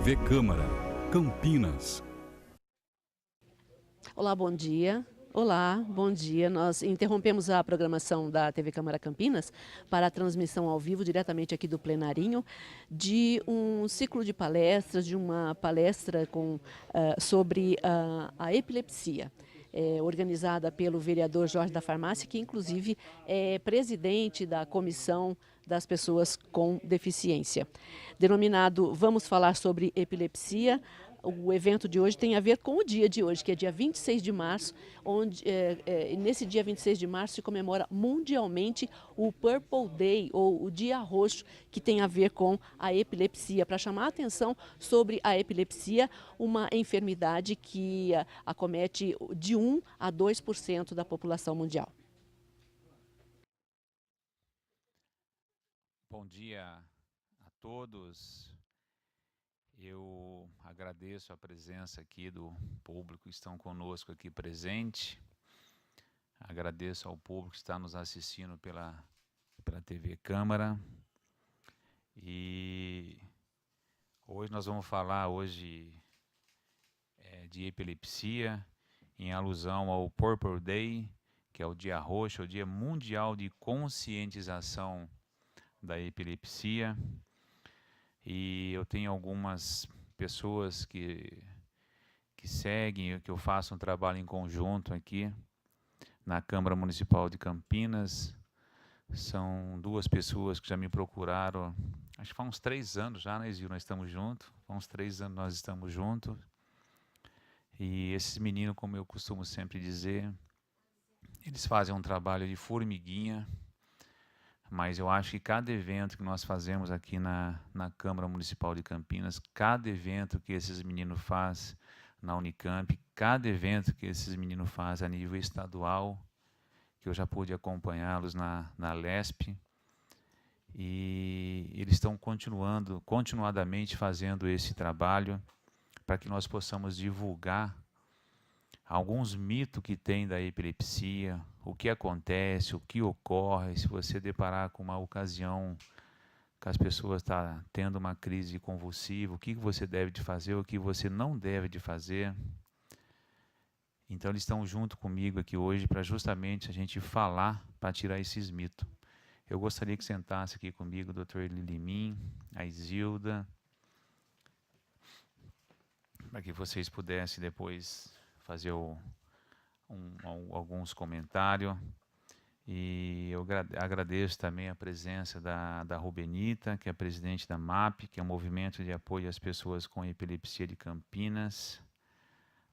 TV Câmara, Campinas. Olá, bom dia. Olá, bom dia. Nós interrompemos a programação da TV Câmara Campinas para a transmissão ao vivo, diretamente aqui do plenarinho, de um ciclo de palestras, de uma palestra sobre a epilepsia. Organizada pelo vereador Jorge da Farmácia, que inclusive é presidente da Comissão das Pessoas com Deficiência. Denominado Vamos Falar sobre Epilepsia. O evento de hoje tem a ver com o dia de hoje, que é dia 26 de março, onde nesse dia 26 de março se comemora mundialmente o Purple Day, ou o Dia Roxo, que tem a ver com a epilepsia, para chamar a atenção sobre a epilepsia, uma enfermidade que acomete de 1 a 2% da população mundial. Bom dia a todos. Eu agradeço a presença aqui do público que estão conosco aqui presente. Agradeço ao público que está nos assistindo pela TV Câmara. E hoje nós vamos falar de epilepsia, em alusão ao Purple Day, que é o Dia Roxo, o Dia Mundial de Conscientização da Epilepsia. E eu tenho algumas pessoas que seguem, que eu faço um trabalho em conjunto aqui na Câmara Municipal de Campinas. São duas pessoas que já me procuraram, acho que faz uns 3 anos já, né, Zil? Nós estamos juntos, há uns 3 anos nós estamos juntos. E esses meninos, como eu costumo sempre dizer, eles fazem um trabalho de formiguinha. Mas eu acho que cada evento que nós fazemos aqui na Câmara Municipal de Campinas, cada evento que esses meninos fazem na Unicamp, cada evento que esses meninos fazem a nível estadual, que eu já pude acompanhá-los na LESP, e eles estão continuadamente fazendo esse trabalho para que nós possamos divulgar alguns mitos que tem da epilepsia, o que acontece, o que ocorre, se você deparar com uma ocasião que as pessoas estão tendo uma crise convulsiva, o que você deve de fazer, o que você não deve de fazer. Então eles estão junto comigo aqui hoje para justamente a gente falar, para tirar esses mitos. Eu gostaria que sentasse aqui comigo o Dr. Lilimim, a Isilda, para que vocês pudessem depois fazer alguns comentários. E eu agradeço também a presença da Rubenita, que é presidente da MAP, que é o Movimento de Apoio às Pessoas com Epilepsia de Campinas.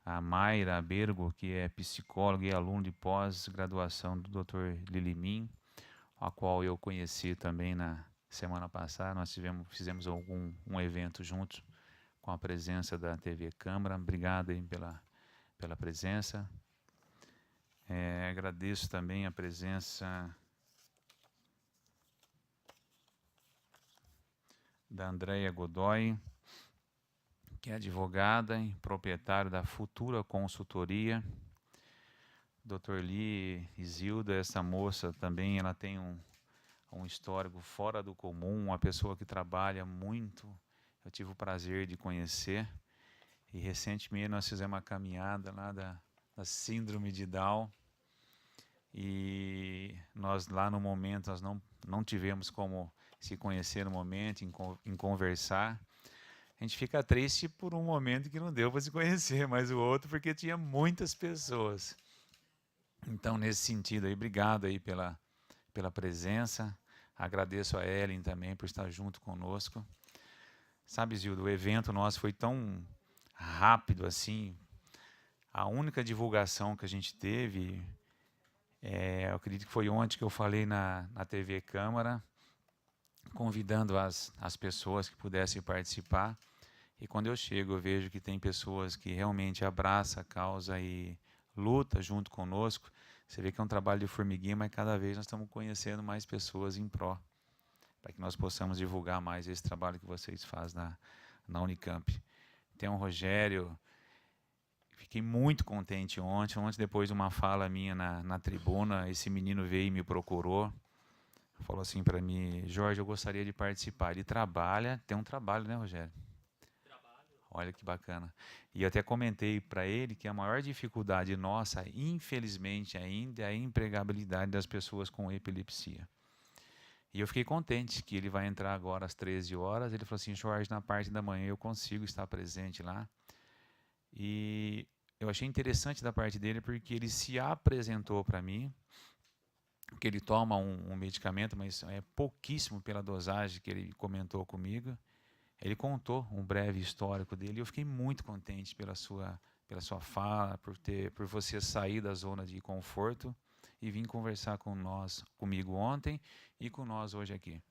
A Mayra Bergo, que é psicóloga e aluna de pós-graduação do Dr. Lilimim, a qual eu conheci também na semana passada. Nós fizemos um evento juntos com a presença da TV Câmara. Obrigado aí pela presença. Agradeço também a presença da Andréia Godoy, que é advogada e proprietária da Futura Consultoria. Dr. Li Isilda, essa moça também, ela tem um histórico fora do comum, uma pessoa que trabalha muito. Eu tive o prazer de conhecer. E recentemente nós fizemos uma caminhada lá da síndrome de Down. E nós lá no momento, nós não tivemos como se conhecer no momento, em conversar. A gente fica triste por um momento que não deu para se conhecer, mas o outro porque tinha muitas pessoas. Então, nesse sentido aí, obrigado aí pela presença. Agradeço a Ellen também por estar junto conosco. Sabe, Zildo, o evento nosso foi tão rápido assim. A única divulgação que a gente teve, eu acredito que foi ontem que eu falei na TV Câmara, convidando as pessoas que pudessem participar. E quando eu chego, eu vejo que tem pessoas que realmente abraçam a causa e luta junto conosco. Você vê que é um trabalho de formiguinha, mas cada vez nós estamos conhecendo mais pessoas em pró, para que nós possamos divulgar mais esse trabalho que vocês fazem na Unicamp. Tem o Rogério. Fiquei muito contente ontem, depois de uma fala minha na tribuna, esse menino veio e me procurou, falou assim para mim: Jorge, eu gostaria de participar. Ele trabalha, tem um trabalho, né, Rogério? Olha que bacana. E eu até comentei para ele que a maior dificuldade nossa, infelizmente ainda, é a empregabilidade das pessoas com epilepsia. E eu fiquei contente que ele vai entrar agora às 13 horas. Ele falou assim, Jorge, na parte da manhã eu consigo estar presente lá. E eu achei interessante da parte dele porque ele se apresentou para mim, que ele toma um medicamento, mas é pouquíssimo pela dosagem que ele comentou comigo. Ele contou um breve histórico dele e eu fiquei muito contente pela sua fala, por você sair da zona de conforto e vir conversar comigo ontem e com nós hoje aqui.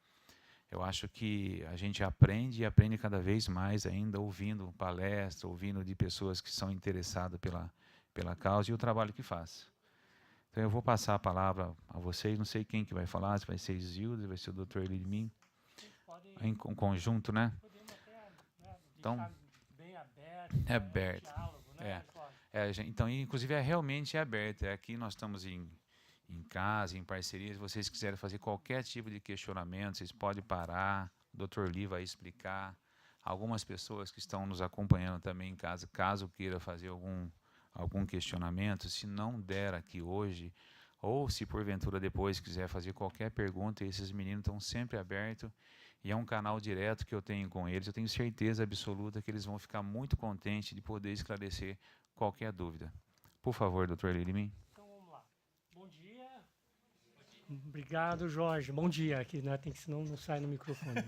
Eu acho que a gente aprende e aprende cada vez mais ainda ouvindo palestra, ouvindo de pessoas que são interessadas pela causa e o trabalho que faz. Então eu vou passar a palavra a vocês, não sei quem que vai falar, se vai ser Isilda, vai ser o Dr. Lidmin, em conjunto, né? Então, bem aberto, é aberto. Diálogo, né? Então, inclusive, realmente é aberto. Aqui nós estamos em casa, em parceria. Se vocês quiserem fazer qualquer tipo de questionamento, vocês podem parar. O Dr. Lee vai explicar. Algumas pessoas que estão nos acompanhando também em casa, caso queira fazer algum questionamento, se não der aqui hoje, ou se porventura depois quiser fazer qualquer pergunta, esses meninos estão sempre abertos. E é um canal direto que eu tenho com eles. Eu tenho certeza absoluta que eles vão ficar muito contentes de poder esclarecer qualquer dúvida. Por favor, Dr. Lidmin. Então vamos lá. Bom dia. Obrigado, Jorge. Bom dia. Aqui, né? Tem que, senão não sai no microfone.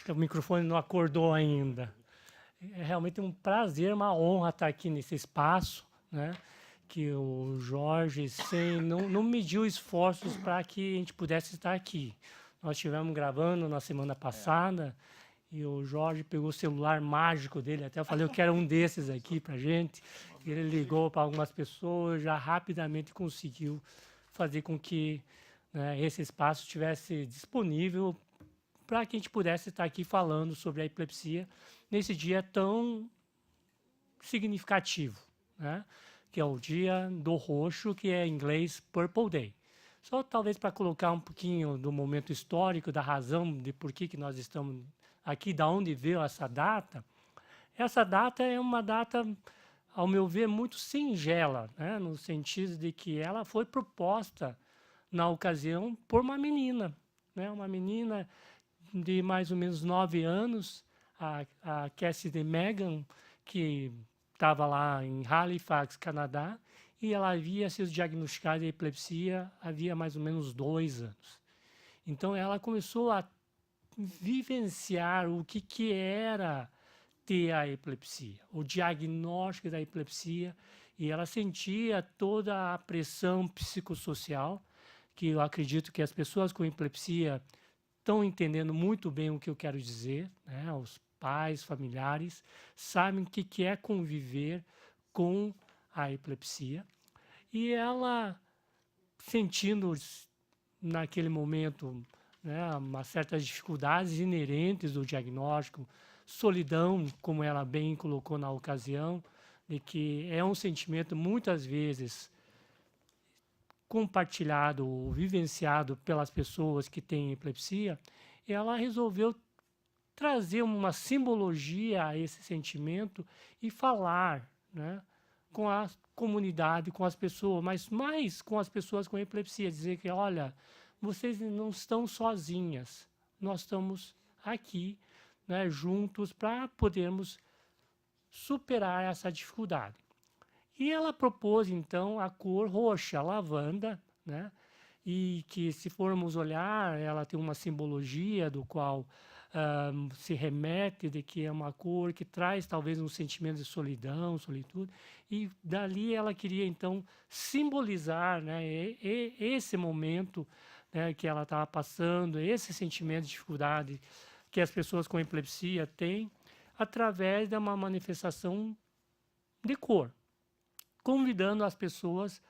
O microfone não acordou ainda. É realmente um prazer, uma honra estar aqui nesse espaço, né? Que o Jorge não mediu esforços para que a gente pudesse estar aqui. Nós estivemos gravando na semana passada e o Jorge pegou o celular mágico dele, até eu falei, eu quero um desses aqui para a gente. Ele ligou para algumas pessoas, já rapidamente conseguiu fazer com que, né, esse espaço estivesse disponível para que a gente pudesse estar aqui falando sobre a epilepsia nesse dia tão significativo, né, que é o dia do roxo, que é em inglês Purple Day. Só talvez para colocar um pouquinho do momento histórico, da razão de por que nós estamos aqui, da onde veio essa data. Essa data é uma data, ao meu ver, muito singela, né? No sentido de que ela foi proposta, na ocasião, por uma menina, né? Uma menina de mais ou menos 9 anos, a Cassidy Megan, que estava lá em Halifax, Canadá, e ela havia sido diagnosticada de epilepsia havia mais ou menos 2 anos. Então, ela começou a vivenciar o que era ter a epilepsia, o diagnóstico da epilepsia, e ela sentia toda a pressão psicossocial, que eu acredito que as pessoas com epilepsia estão entendendo muito bem o que eu quero dizer, né? Os pais, familiares, sabem o que é conviver com a epilepsia, e ela sentindo naquele momento, né, uma certas dificuldades inerentes do diagnóstico, solidão, como ela bem colocou na ocasião, de que é um sentimento muitas vezes compartilhado ou vivenciado pelas pessoas que têm epilepsia, ela resolveu trazer uma simbologia a esse sentimento e falar, né, com a comunidade, com as pessoas, mas mais com as pessoas com epilepsia, dizer que, olha, vocês não estão sozinhas, nós estamos aqui, né, juntos para podermos superar essa dificuldade. E ela propôs, então, a cor roxa, a lavanda, né, e que, se formos olhar, ela tem uma simbologia do qual se remete de que é uma cor que traz talvez um sentimento de solidão, solitude, e dali ela queria então simbolizar, né, esse momento, né, que ela estava passando, esse sentimento de dificuldade que as pessoas com epilepsia têm, através de uma manifestação de cor, convidando as pessoas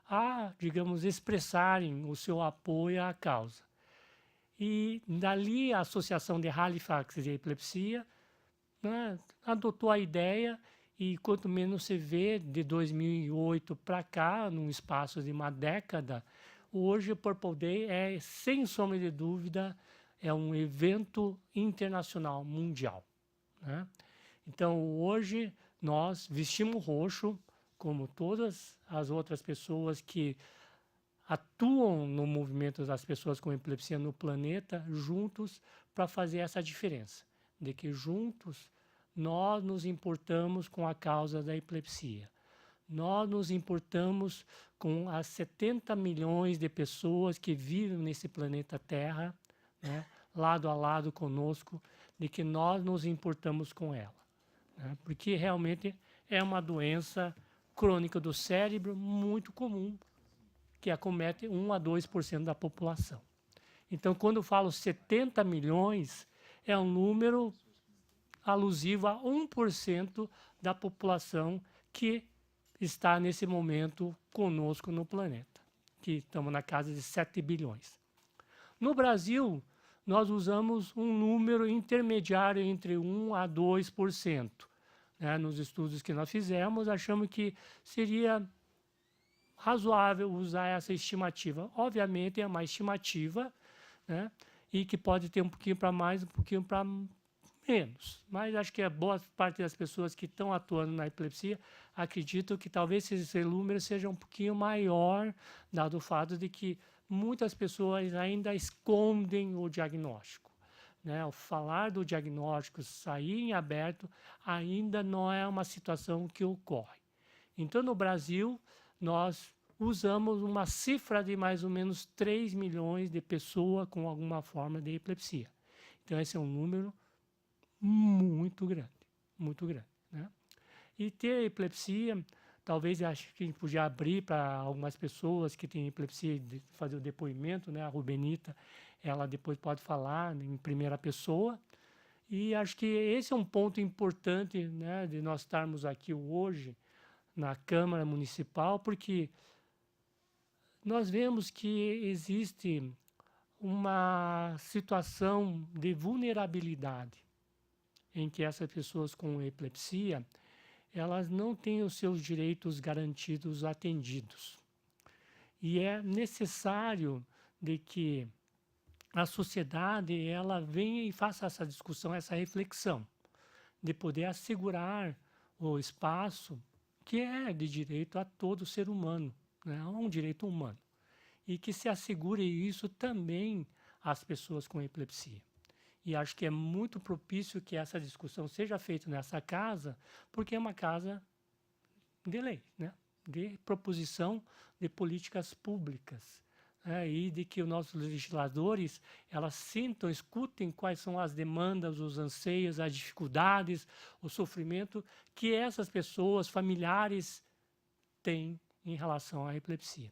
a, digamos, expressarem o seu apoio à causa. E dali a Associação de Halifax de Epilepsia, né, adotou a ideia, e quanto menos se vê, de 2008 para cá, num espaço de uma década, hoje o Purple Day é, sem sombra de dúvida, é um evento internacional, mundial, né? Então, hoje, nós vestimos roxo, como todas as outras pessoas que atuam no movimento das pessoas com epilepsia no planeta, juntos, para fazer essa diferença, de que juntos nós nos importamos com a causa da epilepsia. Nós nos importamos com as 70 milhões de pessoas que vivem nesse planeta Terra, né, lado a lado conosco, de que nós nos importamos com ela. Né, porque realmente é uma doença crônica do cérebro muito comum, que acomete 1 a 2% da população. Então, quando eu falo 70 milhões, é um número alusivo a 1% da população que está nesse momento conosco no planeta, que estamos na casa de 7 bilhões. No Brasil, nós usamos um número intermediário entre 1 a 2%. Né? Nos estudos que nós fizemos, achamos que seria razoável usar essa estimativa. Obviamente, é uma estimativa, né? E que pode ter um pouquinho para mais, um pouquinho para menos. Mas acho que a boa parte das pessoas que estão atuando na epilepsia acreditam que talvez esse número seja um pouquinho maior, dado o fato de que muitas pessoas ainda escondem o diagnóstico. Né? O falar do diagnóstico, sair em aberto, ainda não é uma situação que ocorre. Então, no Brasil, nós usamos uma cifra de mais ou menos 3 milhões de pessoas com alguma forma de epilepsia. Então, esse é um número muito grande, muito grande. Né? E ter epilepsia, talvez acho que a gente podia abrir para algumas pessoas que têm epilepsia, fazer o depoimento, né? A Rubenita, ela depois pode falar em primeira pessoa. E acho que esse é um ponto importante, né, de nós estarmos aqui hoje na Câmara Municipal, porque nós vemos que existe uma situação de vulnerabilidade em que essas pessoas com epilepsia, elas não têm os seus direitos garantidos atendidos. E é necessário de que a sociedade ela venha e faça essa discussão, essa reflexão, de poder assegurar o espaço que é de direito a todo ser humano, né? É um direito humano. E que se assegure isso também às pessoas com epilepsia. E acho que é muito propício que essa discussão seja feita nessa casa, porque é uma casa de lei, né? De proposição de políticas públicas. E de que os nossos legisladores elas sintam, escutem quais são as demandas, os anseios, as dificuldades, o sofrimento que essas pessoas, familiares, têm em relação à epilepsia.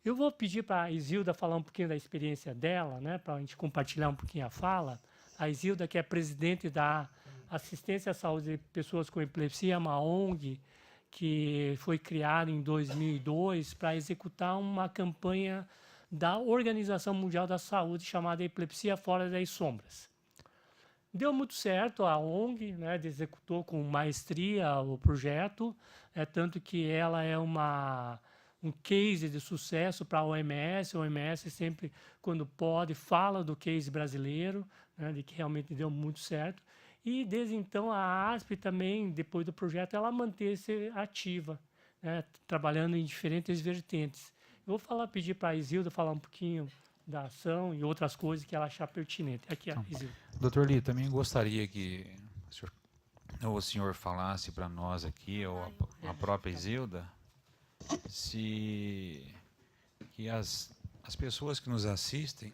Eu vou pedir para a Isilda falar um pouquinho da experiência dela, né, para a gente compartilhar um pouquinho a fala. A Isilda, que é presidente da Assistência à Saúde de Pessoas com Epilepsia, uma ONG, que foi criada em 2002 para executar uma campanha da Organização Mundial da Saúde chamada Epilepsia Fora das Sombras. Deu muito certo, a ONG, né, executou com maestria o projeto, tanto que ela é um case de sucesso para a OMS. A OMS sempre, quando pode, fala do case brasileiro, né, de que realmente deu muito certo. E desde então a ASP também, depois do projeto, ela manteve-se ativa, né, trabalhando em diferentes vertentes. Eu vou pedir para a Isilda falar um pouquinho da ação e outras coisas que ela achar pertinente. Aqui, a Isilda. Doutor Lee, também gostaria que o senhor falasse para nós aqui, ou a própria Isilda, que as pessoas que nos assistem,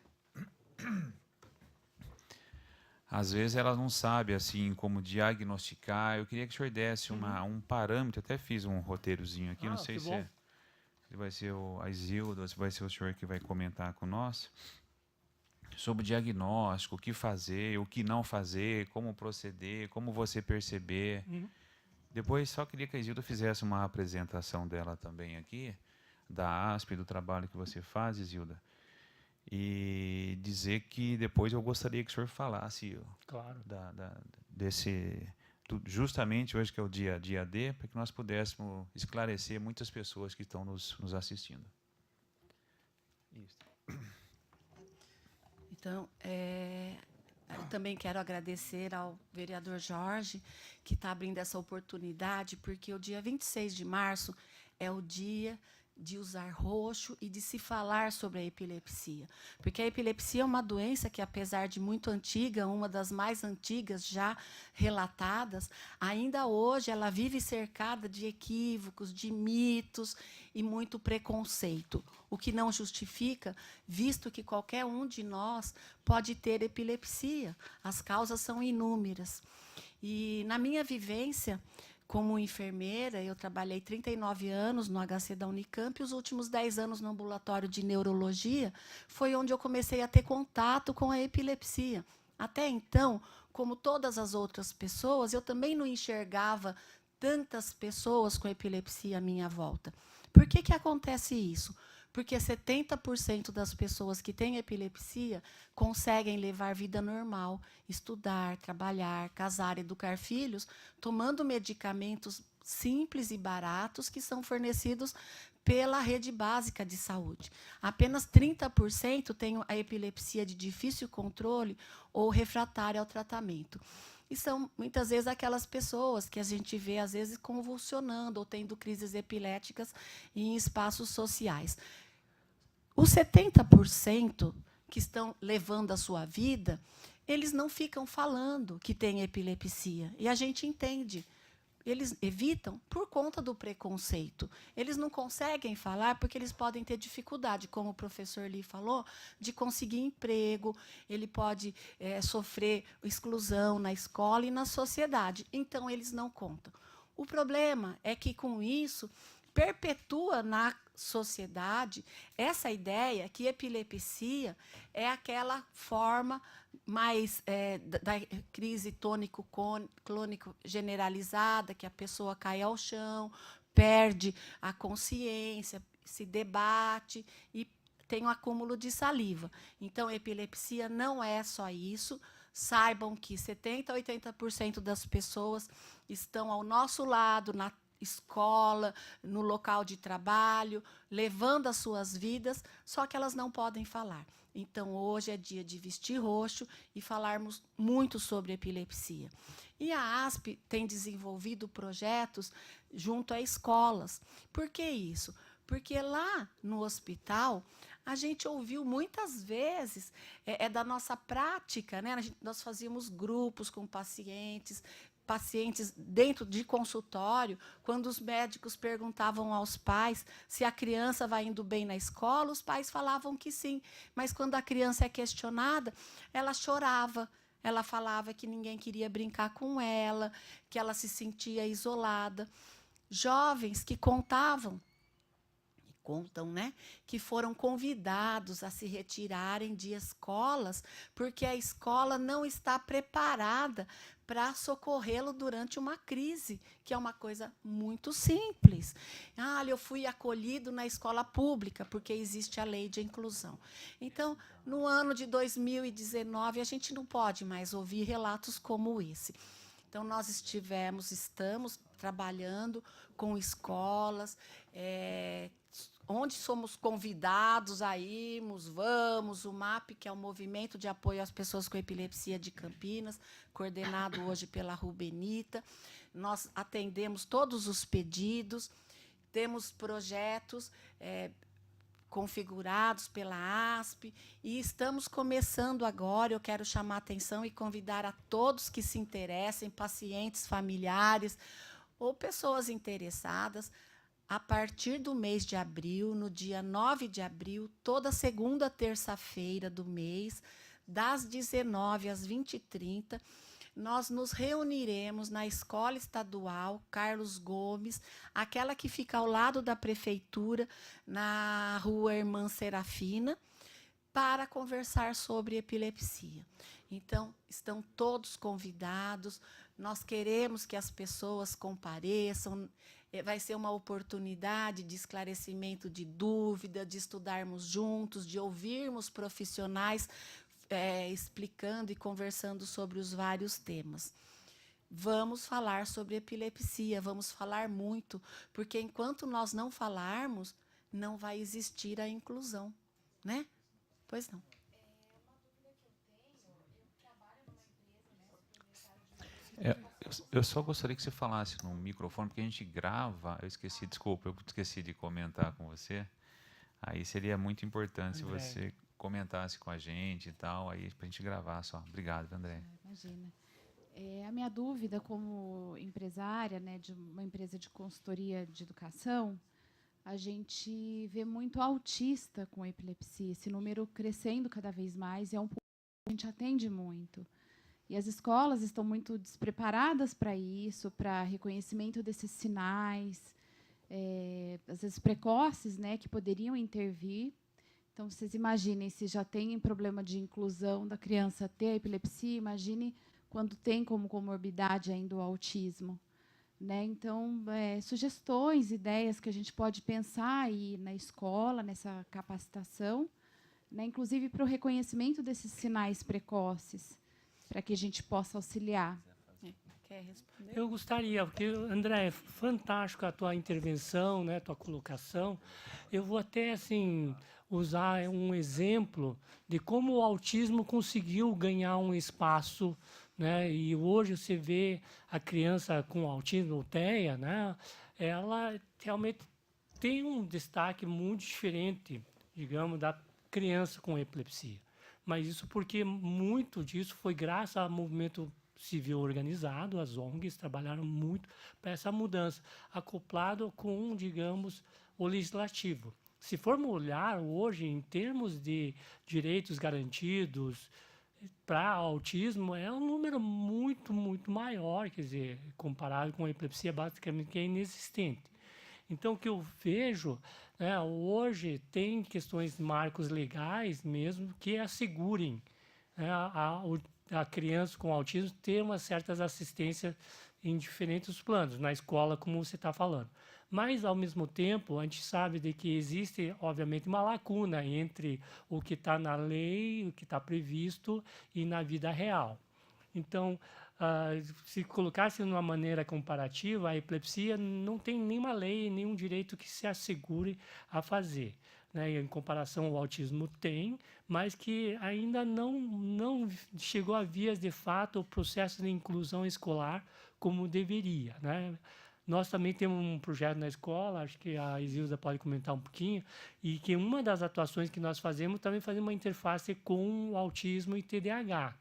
às vezes elas não sabem assim como diagnosticar. Eu queria que o senhor desse um parâmetro, até fiz um roteirozinho aqui, não sei se vai ser a Isilda ou se vai ser o senhor que vai comentar com nós, sobre diagnóstico, o que fazer, o que não fazer, como proceder, como você perceber. Depois só queria que a Isilda fizesse uma apresentação dela também aqui, da ASP, do trabalho que você faz, Isilda. E dizer que depois eu gostaria que o senhor falasse, claro, justamente hoje que é o dia D, para que nós pudéssemos esclarecer muitas pessoas que estão nos assistindo. Isso. Então, Eu também quero agradecer ao vereador Jorge, que está abrindo essa oportunidade, porque o dia 26 de março é o dia de usar roxo e de se falar sobre a epilepsia. Porque a epilepsia é uma doença que, apesar de muito antiga, uma das mais antigas já relatadas, ainda hoje ela vive cercada de equívocos, de mitos e muito preconceito. O que não justifica, visto que qualquer um de nós pode ter epilepsia. As causas são inúmeras. E, na minha vivência, como enfermeira, eu trabalhei 39 anos no HC da Unicamp e os últimos 10 anos no ambulatório de neurologia foi onde eu comecei a ter contato com a epilepsia. Até então, como todas as outras pessoas, eu também não enxergava tantas pessoas com epilepsia à minha volta. Por que que acontece isso? Porque 70% das pessoas que têm epilepsia conseguem levar vida normal, estudar, trabalhar, casar, educar filhos, tomando medicamentos simples e baratos que são fornecidos pela rede básica de saúde. Apenas 30% têm a epilepsia de difícil controle ou refratária ao tratamento. E são, muitas vezes, aquelas pessoas que a gente vê, às vezes, convulsionando ou tendo crises epiléticas em espaços sociais. Os 70% que estão levando a sua vida, eles não ficam falando que têm epilepsia. E a gente entende. Eles evitam por conta do preconceito. Eles não conseguem falar porque eles podem ter dificuldade, como o professor Lee falou, de conseguir emprego, ele pode sofrer exclusão na escola e na sociedade. Então, eles não contam. O problema é que, com isso, perpetua na sociedade essa ideia que epilepsia é aquela forma mais da crise tônico-clônico generalizada, que a pessoa cai ao chão, perde a consciência, se debate e tem um acúmulo de saliva. Então, a epilepsia não é só isso. Saibam que 70% a 80% das pessoas estão ao nosso lado, na escola, no local de trabalho, levando as suas vidas, só que elas não podem falar. Então, hoje é dia de vestir roxo e falarmos muito sobre epilepsia. E a ASP tem desenvolvido projetos junto a escolas. Por que isso? Porque lá no hospital, a gente ouviu muitas vezes, da nossa prática, né? Nós fazíamos grupos com pacientes dentro de consultório, quando os médicos perguntavam aos pais se a criança vai indo bem na escola, os pais falavam que sim, mas quando a criança é questionada, ela chorava, ela falava que ninguém queria brincar com ela, que ela se sentia isolada. Jovens que contam, né, que foram convidados a se retirarem de escolas porque a escola não está preparada para socorrê-lo durante uma crise, que é uma coisa muito simples. Eu fui acolhido na escola pública porque existe a lei de inclusão. Então, no ano de 2019, a gente não pode mais ouvir relatos como esse. Então, nós estamos trabalhando com escolas, onde somos convidados a irmos, vamos, o MAP, que é o Movimento de Apoio às Pessoas com Epilepsia de Campinas, coordenado hoje pela Rubenita. Nós atendemos todos os pedidos, temos projetos configurados pela ASP e estamos começando agora. Eu quero chamar a atenção e convidar a todos que se interessem, pacientes, familiares ou pessoas interessadas, a partir do mês de abril, no dia 9 de abril, toda segunda terça-feira do mês, das 19 às 20h30, nós nos reuniremos na Escola Estadual Carlos Gomes, aquela que fica ao lado da prefeitura, na Rua Irmã Serafina, para conversar sobre epilepsia. Então, estão todos convidados, nós queremos que as pessoas compareçam. Vai ser uma oportunidade de esclarecimento de dúvida, de estudarmos juntos, de ouvirmos profissionais explicando e conversando sobre os vários temas. Vamos falar sobre epilepsia, vamos falar muito, porque enquanto nós não falarmos, não vai existir a inclusão, né? Pois não. Uma dúvida que eu tenho, eu trabalho Eu só gostaria que você falasse no microfone, porque a gente grava. Desculpa, eu esqueci de comentar com você. Aí seria muito importante se você comentasse com a gente e tal, aí para a gente gravar só. Obrigado, André. Imagina. A minha dúvida como empresária, né, de uma empresa de consultoria de educação, a gente vê muito autista com epilepsia, esse número crescendo cada vez mais, e é um público que a gente atende muito. E as escolas estão muito despreparadas para isso, para reconhecimento desses sinais, às vezes precoces, né, que poderiam intervir. Então, vocês imaginem, se já tem problema de inclusão da criança ter a epilepsia, imagine quando tem como comorbidade ainda o autismo. Né? Então, sugestões, ideias que a gente pode pensar aí na escola, nessa capacitação, né? Inclusive para o reconhecimento desses sinais precoces, para que a gente possa auxiliar. Quer responder? Eu gostaria, porque, André, é fantástico a tua intervenção, né, tua colocação. Eu vou até assim usar um exemplo de como o autismo conseguiu ganhar um espaço, né? E hoje você vê a criança com autismo, ou TEA, né? Ela realmente tem um destaque muito diferente, digamos, da criança com epilepsia. Mas isso porque muito disso foi graças ao movimento civil organizado, as ONGs trabalharam muito para essa mudança, acoplado com, digamos, o legislativo. Se formos olhar hoje em termos de direitos garantidos para autismo, é um número muito, muito maior, quer dizer, comparado com a epilepsia, basicamente, que é inexistente. Então, o que eu vejo, né, hoje tem questões de marcos legais mesmo que assegurem, né, a criança com autismo ter umas certas assistências em diferentes planos, na escola, como você está falando. Mas, ao mesmo tempo, a gente sabe de que existe, obviamente, uma lacuna entre o que está na lei, o que está previsto, e na vida real. Então, se colocasse de uma maneira comparativa, a epilepsia não tem nenhuma lei, nenhum direito que se assegure a fazer. Né? Em comparação ao autismo tem, mas que ainda não chegou a vias de fato o processo de inclusão escolar como deveria. Né? Nós também temos um projeto na escola, acho que a Isilda pode comentar um pouquinho, e que uma das atuações que nós fazemos também fazer uma interface com o autismo e TDAH,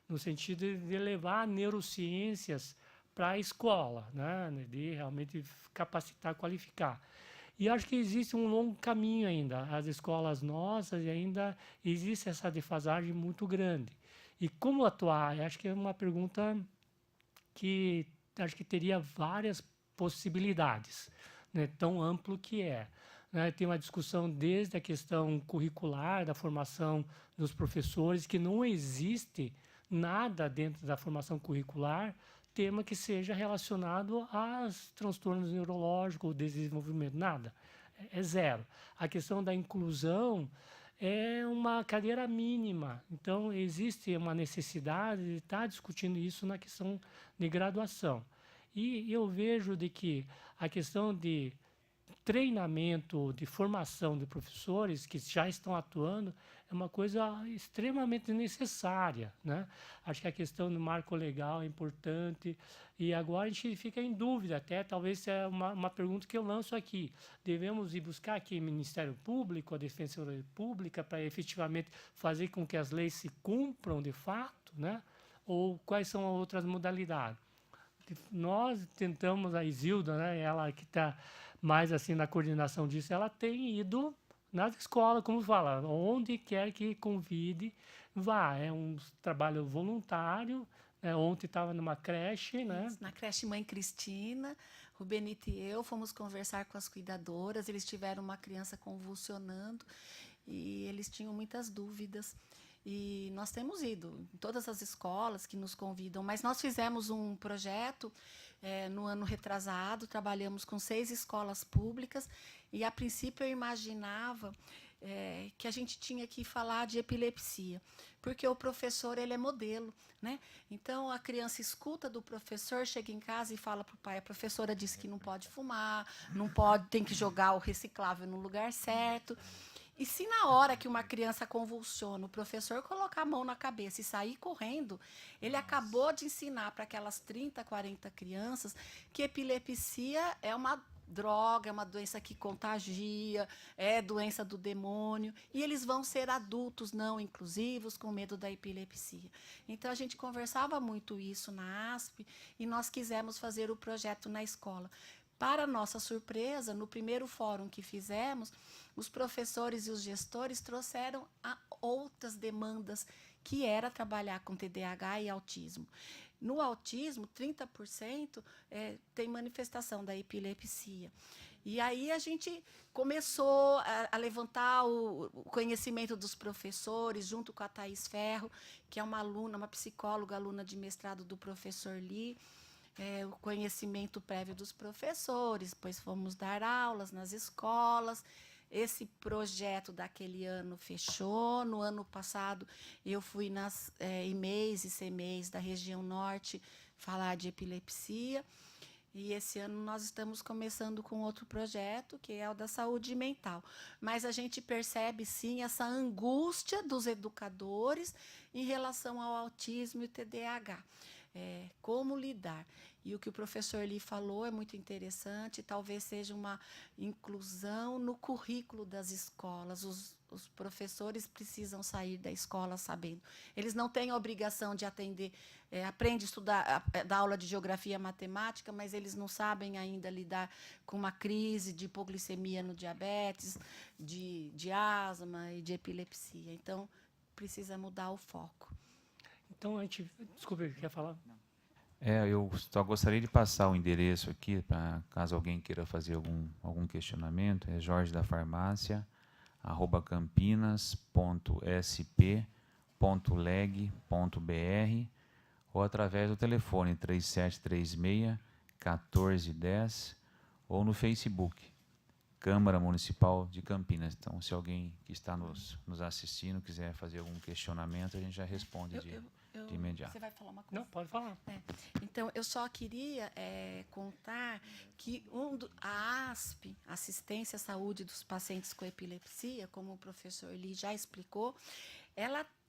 no sentido de levar neurociências para a escola, né? De realmente capacitar, qualificar. E acho que existe um longo caminho ainda. As escolas nossas ainda existe essa defasagem muito grande. E como atuar? Acho que é uma pergunta que acho que teria várias possibilidades, né? Tão amplo que é. Né? Tem uma discussão desde a questão curricular, da formação dos professores, que não existe nada dentro da formação curricular tema que seja relacionado aos transtornos neurológicos, desenvolvimento, nada. É zero. A questão da inclusão é uma cadeira mínima. Então, existe uma necessidade de estar discutindo isso na questão de graduação. E eu vejo de que a questão de treinamento, de formação de professores que já estão atuando é uma coisa extremamente necessária, né? Acho que a questão do marco legal é importante e agora a gente fica em dúvida até, talvez é uma pergunta que eu lanço aqui. Devemos ir buscar aqui o Ministério Público, a Defensoria Pública, para efetivamente fazer com que as leis se cumpram de fato, né? Ou quais são as outras modalidades? Nós tentamos, a Isilda, né, ela que está mais assim na coordenação disso, ela tem ido nas escolas, como fala, onde quer que convide, vá. É um trabalho voluntário. Ontem estava numa creche, né? Isso, na creche Mãe Cristina, o Benito e eu fomos conversar com as cuidadoras, eles tiveram uma criança convulsionando e eles tinham muitas dúvidas. E nós temos ido em todas as escolas que nos convidam, mas nós fizemos um projeto no ano retrasado, trabalhamos com 6 escolas públicas, e a princípio eu imaginava que a gente tinha que falar de epilepsia, porque o professor ele é modelo, né? Então a criança escuta do professor, chega em casa e fala para o pai: a professora disse que não pode fumar, não pode, tem que jogar o reciclável no lugar certo. E se na hora que uma criança convulsiona, o professor colocar a mão na cabeça e sair correndo, ele acabou de ensinar para aquelas 30, 40 crianças que epilepsia é uma droga, é uma doença que contagia, é doença do demônio, e eles vão ser adultos não inclusivos com medo da epilepsia. Então, a gente conversava muito isso na ASP e nós quisemos fazer o projeto na escola. Para nossa surpresa, no primeiro fórum que fizemos, os professores e os gestores trouxeram outras demandas, que era trabalhar com TDAH e autismo. No autismo, 30% tem manifestação da epilepsia. E aí a gente começou a levantar o conhecimento dos professores, junto com a Thaís Ferro, que é uma aluna, uma psicóloga, aluna de mestrado do professor Lee, o conhecimento prévio dos professores, pois fomos dar aulas nas escolas. Esse projeto daquele ano fechou. No ano passado, eu fui nas IMEIs e CMEIs da região norte falar de epilepsia. E esse ano nós estamos começando com outro projeto, que é o da saúde mental. Mas a gente percebe, sim, essa angústia dos educadores em relação ao autismo e o TDAH. Como lidar. E o que o professor Lee falou é muito interessante, talvez seja uma inclusão no currículo das escolas. Os professores precisam sair da escola sabendo. Eles não têm a obrigação de atender, aprende a estudar, dar aula de geografia e matemática, mas eles não sabem ainda lidar com uma crise de hipoglicemia no diabetes, de asma e de epilepsia. Então, precisa mudar o foco. Então, a gente... Desculpe, quer falar? Eu só gostaria de passar o endereço aqui, para caso alguém queira fazer algum questionamento. É jorge.campinas.sp.leg.br ou através do telefone 3736-1410 ou no Facebook, Câmara Municipal de Campinas. Então, se alguém que está nos assistindo quiser fazer algum questionamento, a gente já responde de imediato. Você vai falar uma coisa? Não, pode falar. Então, eu só queria contar que a ASP, Assistência à Saúde dos Pacientes com Epilepsia, como o professor Lee já explicou,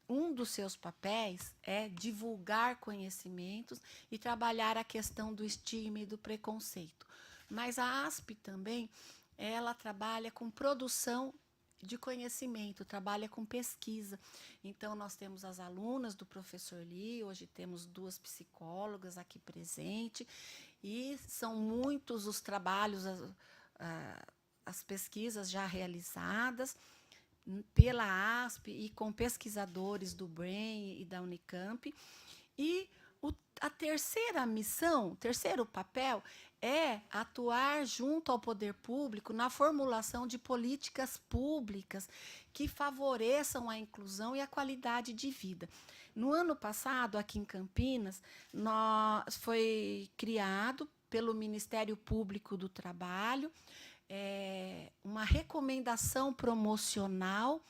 um dos seus papéis é divulgar conhecimentos e trabalhar a questão do estigma e do preconceito. Mas a ASP também, ela trabalha com produção de conhecimento, trabalha com pesquisa. Então, nós temos as alunas do professor Lee, hoje temos 2 psicólogas aqui presentes, e são muitos os trabalhos, as pesquisas já realizadas pela ASP e com pesquisadores do BRAIN e da Unicamp. E a terceira missão, o terceiro papel, é atuar junto ao poder público na formulação de políticas públicas que favoreçam a inclusão e a qualidade de vida. No ano passado, aqui em Campinas, foi criado pelo Ministério Público do Trabalho uma recomendação promocional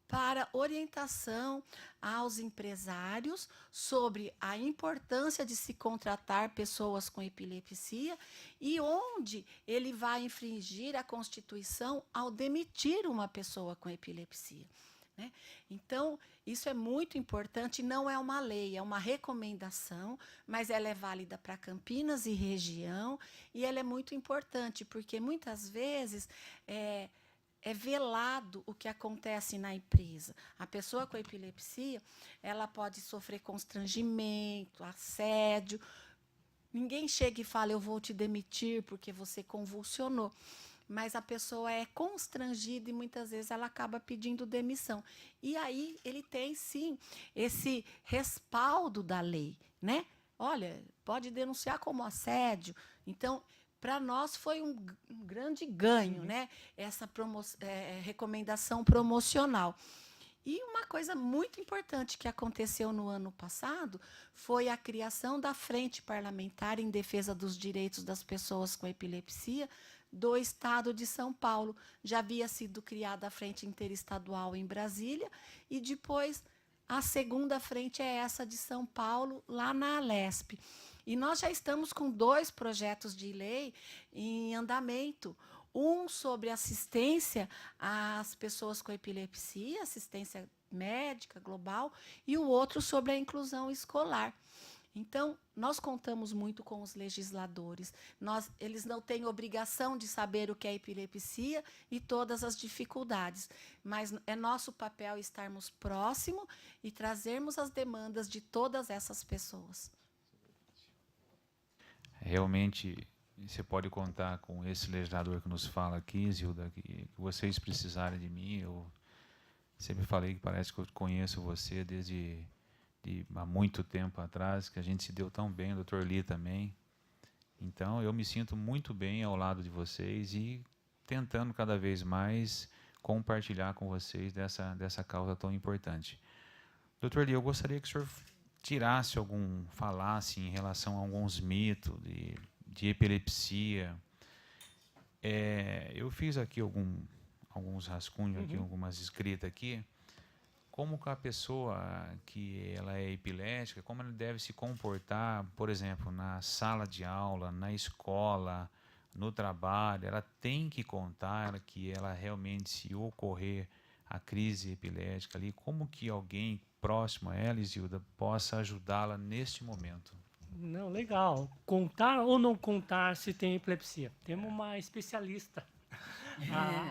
para orientação aos empresários sobre a importância de se contratar pessoas com epilepsia e onde ele vai infringir a Constituição ao demitir uma pessoa com epilepsia. Né? Então, isso é muito importante, não é uma lei, é uma recomendação, mas ela é válida para Campinas e região, e ela é muito importante, porque muitas vezes é velado o que acontece na empresa. A pessoa com epilepsia, ela pode sofrer constrangimento, assédio. Ninguém chega e fala, eu vou te demitir porque você convulsionou. Mas a pessoa é constrangida e muitas vezes ela acaba pedindo demissão. E aí ele tem, sim, esse respaldo da lei, né? Olha, pode denunciar como assédio. Então, para nós foi um grande ganho, né? Essa recomendação promocional. E uma coisa muito importante que aconteceu no ano passado foi a criação da Frente Parlamentar em Defesa dos Direitos das Pessoas com Epilepsia do Estado de São Paulo. Já havia sido criada a Frente Interestadual em Brasília e depois a segunda frente é essa de São Paulo, lá na Alesp. E nós já estamos com 2 projetos de lei em andamento. Um sobre assistência às pessoas com epilepsia, assistência médica global, e o outro sobre a inclusão escolar. Então, nós contamos muito com os legisladores. Eles não têm obrigação de saber o que é epilepsia e todas as dificuldades, mas é nosso papel estarmos próximos e trazermos as demandas de todas essas pessoas. Realmente, você pode contar com esse legislador que nos fala aqui, Zilda, que vocês precisarem de mim. Eu sempre falei que parece que eu conheço você desde há muito tempo atrás, que a gente se deu tão bem, o Dr. Lee também. Então, eu me sinto muito bem ao lado de vocês e tentando cada vez mais compartilhar com vocês dessa causa tão importante. Dr. Lee, eu gostaria que o senhor falasse em relação a alguns mitos de epilepsia. Eu fiz aqui alguns rascunhos, aqui, algumas escritas aqui. Como que a pessoa que ela é epilética, como ela deve se comportar, por exemplo, na sala de aula, na escola, no trabalho, ela tem que contar que ela realmente, se ocorrer a crise epilética ali, como que alguém próximo a ela, Isilda, possa ajudá-la neste momento? Não, legal. Contar ou não contar se tem epilepsia? Temos uma especialista.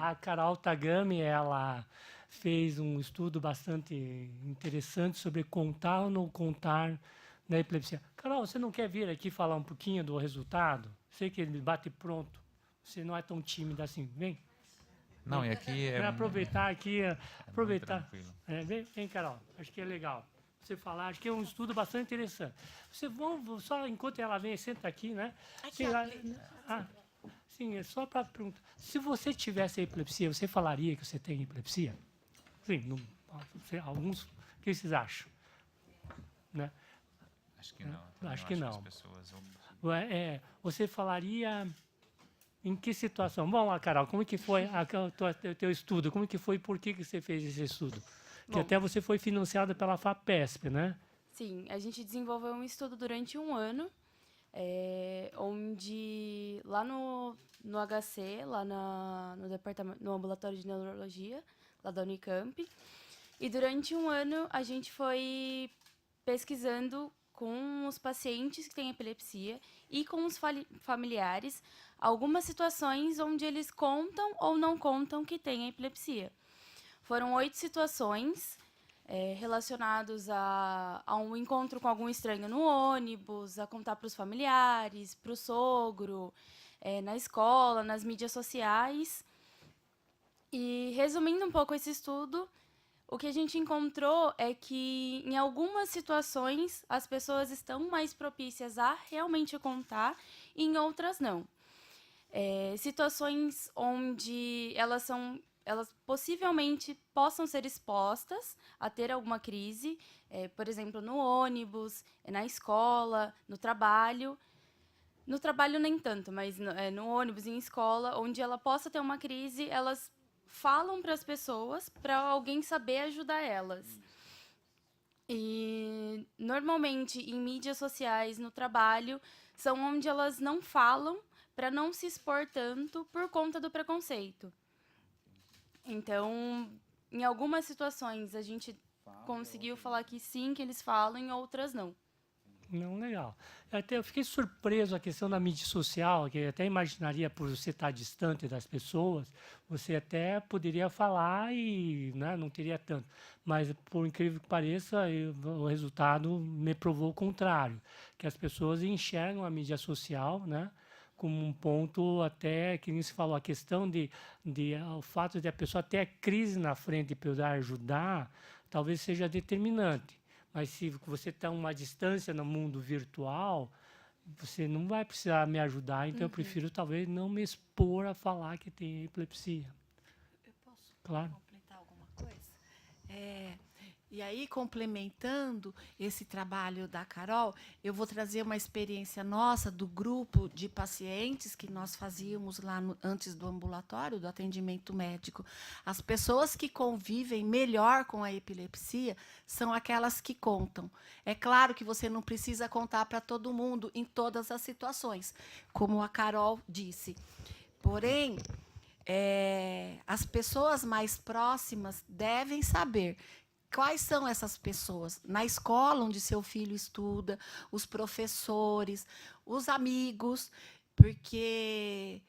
A Carol Tagami, ela fez um estudo bastante interessante sobre contar ou não contar na epilepsia. Carol, você não quer vir aqui falar um pouquinho do resultado? Sei que ele bate pronto. Você não é tão tímida assim. Vem. Não, e aqui é... Para aproveitar aqui... aproveitar. Vem, Carol. Acho que é legal você falar. Acho que é um estudo bastante interessante. Só enquanto ela vem, senta aqui, né? Sim, é só para perguntar. Se você tivesse epilepsia, você falaria que você tem epilepsia? Sim, alguns. O que vocês acham? Né? Acho que não. Acho que não. Pessoas... Você falaria em que situação? Bom, Carol, como que foi o teu estudo? Como que foi? Por que você fez esse estudo? Que até você foi financiada pela FAPESP, né? Sim, a gente desenvolveu um estudo durante um ano, onde lá no HC, lá no departamento, no ambulatório de neurologia, lá da Unicamp, e durante um ano a gente foi pesquisando com os pacientes que têm epilepsia e com os familiares algumas situações onde eles contam ou não contam que têm epilepsia. Foram 8 situações relacionadas a um encontro com algum estranho no ônibus, a contar para os familiares, para o sogro, na escola, nas mídias sociais. E, resumindo um pouco esse estudo, o que a gente encontrou é que, em algumas situações, as pessoas estão mais propícias a realmente contar e em outras não. Situações onde elas possivelmente possam ser expostas a ter alguma crise, por exemplo, no ônibus, na escola, no trabalho. No trabalho nem tanto, mas no ônibus e em escola, onde ela possa ter uma crise, elas falam para as pessoas para alguém saber ajudar elas. E, normalmente, em mídias sociais, no trabalho, são onde elas não falam para não se expor tanto por conta do preconceito. Então, em algumas situações, a gente conseguiu falar que sim, que eles falam, em outras não. Não, legal. Eu fiquei surpreso com a questão da mídia social, que eu até imaginaria, por você estar distante das pessoas, você até poderia falar e, né, não teria tanto. Mas, por incrível que pareça, o resultado me provou o contrário, que as pessoas enxergam a mídia social, né, como um ponto até, que nem se falou, a questão o fato de a pessoa ter a crise na frente e poder ajudar, talvez seja determinante. Mas se você está a uma distância no mundo virtual, você não vai precisar me ajudar, então eu prefiro talvez não me expor a falar que tem epilepsia. Eu posso complementar alguma coisa? E aí, complementando esse trabalho da Carol, eu vou trazer uma experiência nossa do grupo de pacientes que nós fazíamos lá antes do ambulatório, do atendimento médico. As pessoas que convivem melhor com a epilepsia são aquelas que contam. É claro que você não precisa contar para todo mundo em todas as situações, como a Carol disse. Porém, as pessoas mais próximas devem saber quais são essas pessoas. Na escola onde seu filho estuda, os professores, os amigos, porque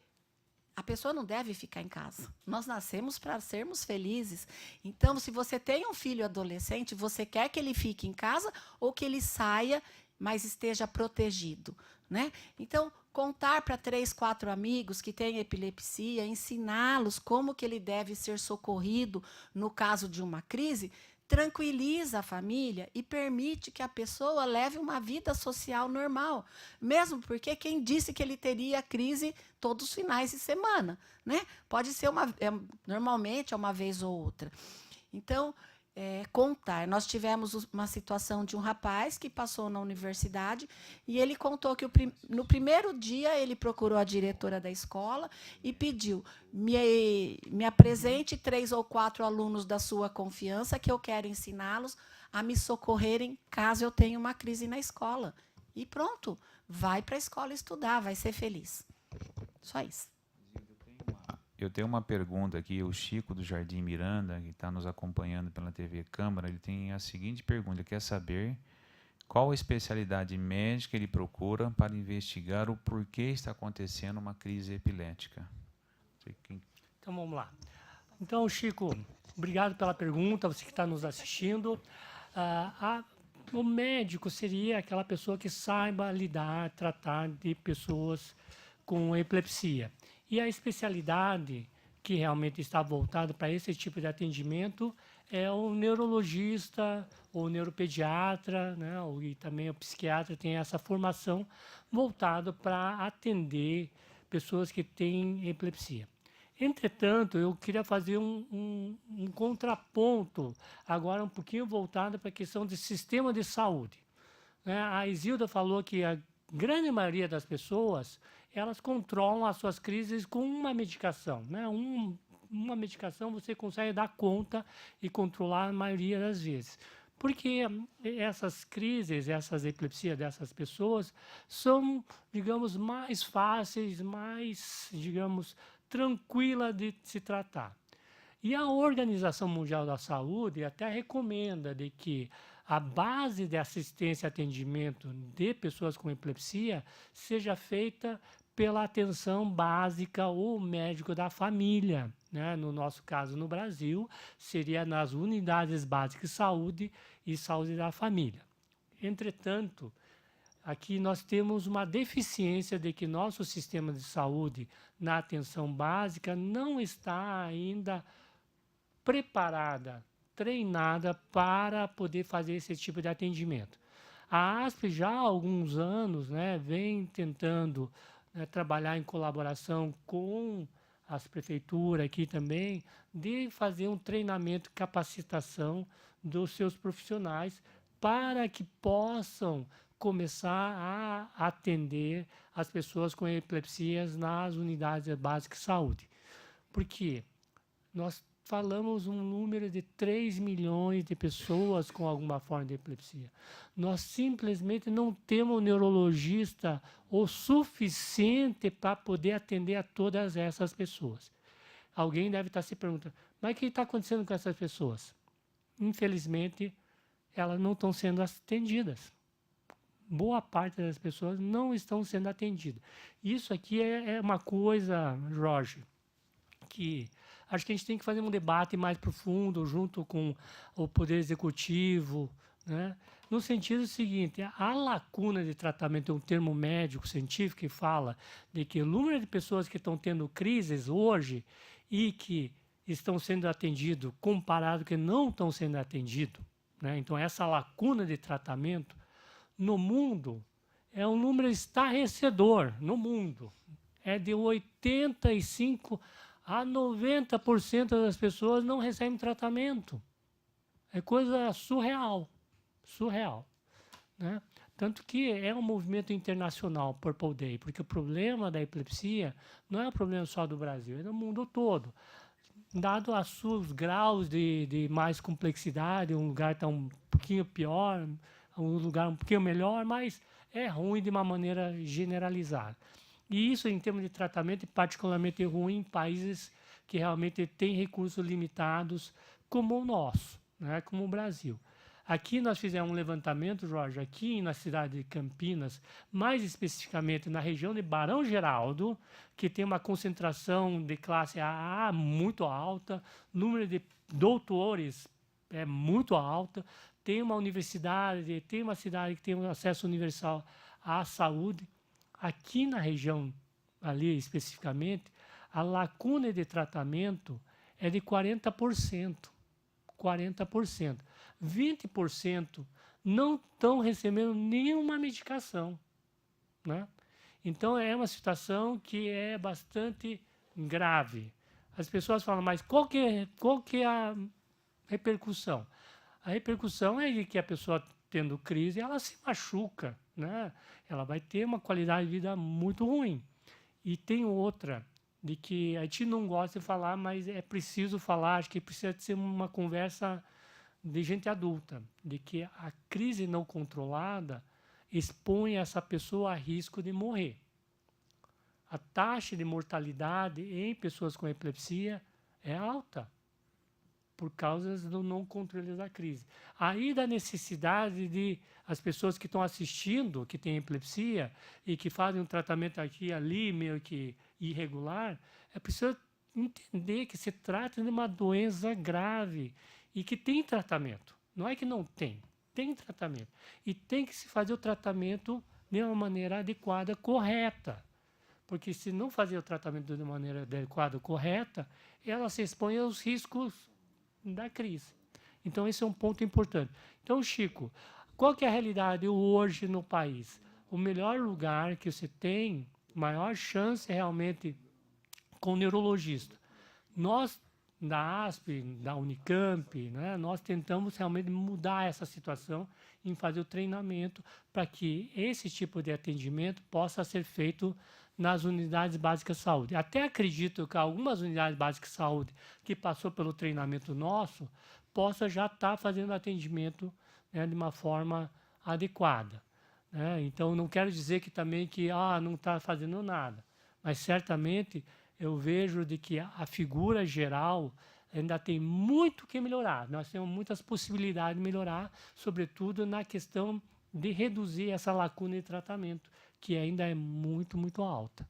a pessoa não deve ficar em casa. Nós nascemos para sermos felizes. Então, se você tem um filho adolescente, você quer que ele fique em casa ou que ele saia, mas esteja protegido, né? Então, contar para 3, 4 amigos que têm epilepsia, ensiná-los como que ele deve ser socorrido no caso de uma crise, tranquiliza a família e permite que a pessoa leve uma vida social normal. Mesmo porque quem disse que ele teria crise todos os finais de semana, né? Pode ser normalmente é uma vez ou outra. Então, contar. Nós tivemos uma situação de um rapaz que passou na universidade e ele contou que no primeiro dia ele procurou a diretora da escola e pediu: me apresente 3 ou 4 alunos da sua confiança que eu quero ensiná-los a me socorrerem caso eu tenha uma crise na escola. E pronto, vai para a escola estudar, vai ser feliz. Só isso. Eu tenho uma pergunta aqui, o Chico do Jardim Miranda, que está nos acompanhando pela TV Câmara, ele tem a seguinte pergunta: ele quer saber qual especialidade médica ele procura para investigar o porquê está acontecendo uma crise epilética. Então, vamos lá. Então, Chico, obrigado pela pergunta, você que está nos assistindo. O médico seria aquela pessoa que saiba lidar, tratar de pessoas com epilepsia. E a especialidade que realmente está voltada para esse tipo de atendimento é o neurologista, ou neuropediatra, né? E também o psiquiatra tem essa formação voltada para atender pessoas que têm epilepsia. Entretanto, eu queria fazer um contraponto, agora um pouquinho voltado para a questão do sistema de saúde. A Isilda falou que a grande maioria das pessoas, elas controlam as suas crises com uma medicação, né? Uma medicação você consegue dar conta e controlar a maioria das vezes. Porque essas crises, essas epilepsias dessas pessoas são, digamos, mais fáceis, mais, digamos, tranquila de se tratar. E a Organização Mundial da Saúde até recomenda de que a base de assistência e atendimento de pessoas com epilepsia seja feita pela atenção básica ou médico da família, né? No nosso caso, no Brasil, seria nas unidades básicas de saúde e saúde da família. Entretanto, aqui nós temos uma deficiência de que nosso sistema de saúde na atenção básica não está ainda preparada, treinada para poder fazer esse tipo de atendimento. A ASP já há alguns anos, né, vem tentando trabalhar em colaboração com as prefeituras aqui também, de fazer um treinamento, capacitação dos seus profissionais para que possam começar a atender as pessoas com epilepsias nas unidades básicas de saúde. Porque nós falamos um número de 3 milhões de pessoas com alguma forma de epilepsia. Nós simplesmente não temos um neurologista o suficiente para poder atender a todas essas pessoas. Alguém deve estar se perguntando, mas o que está acontecendo com essas pessoas? Infelizmente, elas não estão sendo atendidas. Boa parte das pessoas não estão sendo atendidas. Isso aqui é uma coisa, Jorge, que acho que a gente tem que fazer um debate mais profundo junto com o Poder Executivo, né? No sentido seguinte, a lacuna de tratamento é um termo médico, científico, que fala de que o número de pessoas que estão tendo crises hoje e que estão sendo atendidos comparado com que não estão sendo atendidos, né? Então, essa lacuna de tratamento no mundo é um número estarrecedor, no mundo. É de 85% a 90% das pessoas não recebem tratamento. É coisa surreal, né? Tanto que é um movimento internacional, Purple Day, porque o problema da epilepsia não é um problema só do Brasil, é do mundo todo. Dado os seus graus de mais complexidade, um lugar está um pouquinho pior, um lugar um pouquinho melhor, mas é ruim de uma maneira generalizada. E isso, em termos de tratamento, é particularmente ruim em países que realmente tem recursos limitados como o nosso, né, como o Brasil. Aqui nós fizemos um levantamento, Jorge, aqui na cidade de Campinas, mais especificamente na região de Barão Geraldo, que tem uma concentração de classe AA muito alta, número de doutores é muito alta, tem uma universidade, tem uma cidade que tem um acesso universal à saúde. Aqui na região, ali especificamente, a lacuna de tratamento é de 40%. 40%. 20% não estão recebendo nenhuma medicação, né? Então, é uma situação que é bastante grave. As pessoas falam, mas qual que é a repercussão? A repercussão é de que a pessoa, tendo crise, ela se machuca, né? Ela vai ter uma qualidade de vida muito ruim. E tem outra, de que a gente não gosta de falar, mas é preciso falar, acho que precisa ser uma conversa de gente adulta, de que a crise não controlada expõe essa pessoa a risco de morrer. A taxa de mortalidade em pessoas com epilepsia é alta, por causa do não controle da crise. Aí da necessidade de as pessoas que estão assistindo, que têm epilepsia e que fazem um tratamento aqui e ali, meio que irregular, é preciso entender que se trata de uma doença grave e que tem tratamento. Não é que não tem, tem tratamento. E tem que se fazer o tratamento de uma maneira adequada, correta. Porque se não fazer o tratamento de maneira adequada, correta, ela se expõe aos riscos da crise. Então, esse é um ponto importante. Então, Chico, qual que é a realidade hoje no país? O melhor lugar que você tem, maior chance realmente com o neurologista. Nós, da ASP, da Unicamp, né, nós tentamos realmente mudar essa situação em fazer o treinamento para que esse tipo de atendimento possa ser feito nas unidades básicas de saúde. Até acredito que algumas unidades básicas de saúde que passou pelo treinamento nosso possa já estar fazendo atendimento, né, de uma forma adequada, né? Então, não quero dizer que também que não está fazendo nada, mas certamente eu vejo de que a figura geral ainda tem muito que melhorar. Nós temos muitas possibilidades de melhorar, sobretudo na questão de reduzir essa lacuna de tratamento, que ainda é muito, muito alta.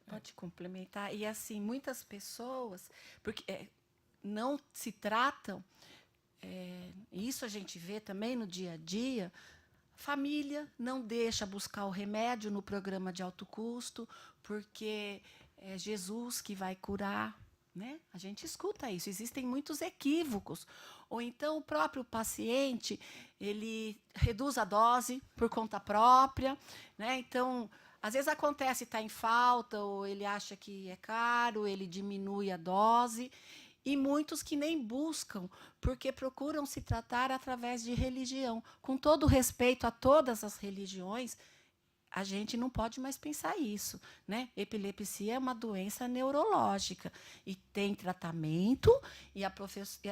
Pode complementar. E assim, muitas pessoas, porque não se tratam, isso a gente vê também no dia a dia, família não deixa buscar o remédio no programa de alto custo, porque é Jesus que vai curar, né? A gente escuta isso, existem muitos equívocos. Ou então o próprio paciente, ele reduz a dose por conta própria, né? Então, às vezes acontece, está em falta, ou ele acha que é caro, ele diminui a dose. E muitos que nem buscam, porque procuram se tratar através de religião. Com todo respeito a todas as religiões, a gente não pode mais pensar isso, né? Epilepsia é uma doença neurológica e tem tratamento e a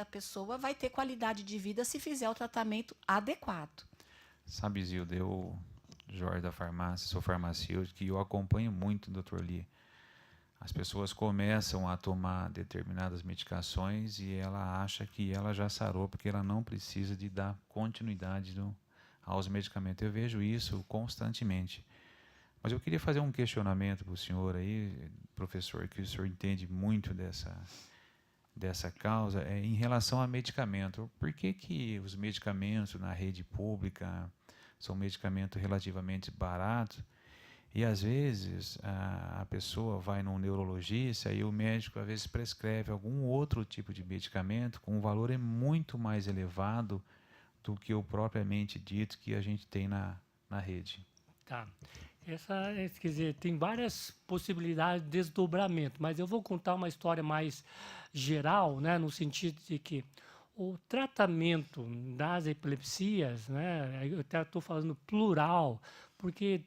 pessoa vai ter qualidade de vida se fizer o tratamento adequado. Sabe, Zilda, eu, Jorge da farmácia, sou farmacêutico e eu acompanho muito o Dr. Lee. As pessoas começam a tomar determinadas medicações e ela acha que ela já sarou porque ela não precisa de dar continuidade aos medicamentos. Eu vejo isso constantemente. Mas eu queria fazer um questionamento para o senhor aí, professor, que o senhor entende muito dessa causa, em relação a medicamento. Por que os medicamentos na rede pública são medicamentos relativamente baratos e, às vezes, a pessoa vai num neurologista e o médico, às vezes, prescreve algum outro tipo de medicamento com um valor muito mais elevado do que o propriamente dito que a gente tem na rede? Tá. Quer dizer, tem várias possibilidades de desdobramento, mas eu vou contar uma história mais geral, né, no sentido de que o tratamento das epilepsias, né, eu até estou falando plural, porque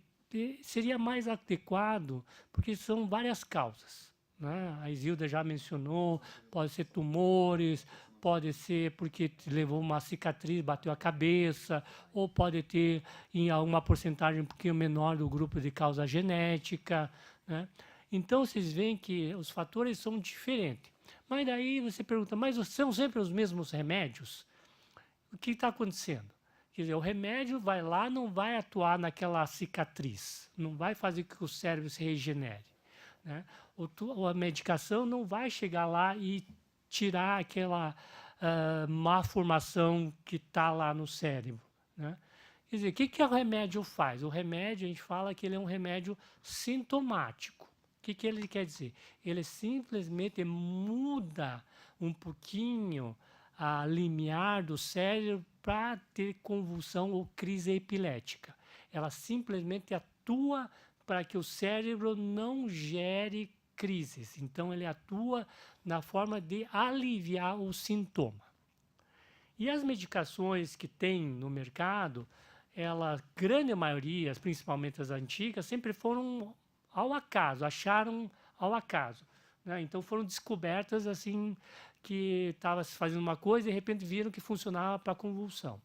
seria mais adequado, porque são várias causas, né? A Isilda já mencionou, pode ser tumores, pode ser porque levou uma cicatriz, bateu a cabeça, ou pode ter em alguma porcentagem um pouquinho menor do grupo de causa genética, né? Então, vocês veem que os fatores são diferentes. Mas daí você pergunta, mas são sempre os mesmos remédios? O que está acontecendo? Quer dizer, o remédio vai lá, não vai atuar naquela cicatriz, não vai fazer com que o cérebro se regenere, né? A medicação não vai chegar lá e tirar aquela má formação que está lá no cérebro, né? Quer dizer, o que o remédio faz? O remédio, a gente fala que ele é um remédio sintomático. O que ele quer dizer? Ele simplesmente muda um pouquinho a limiar do cérebro para ter convulsão ou crise epilética. Ela simplesmente atua para que o cérebro não gere crises. Então, ele atua na forma de aliviar o sintoma. E as medicações que tem no mercado, ela, grande maioria, principalmente as antigas, sempre foram ao acaso, acharam ao acaso, né? Então foram descobertas assim que estava se fazendo uma coisa e de repente viram que funcionava para convulsão,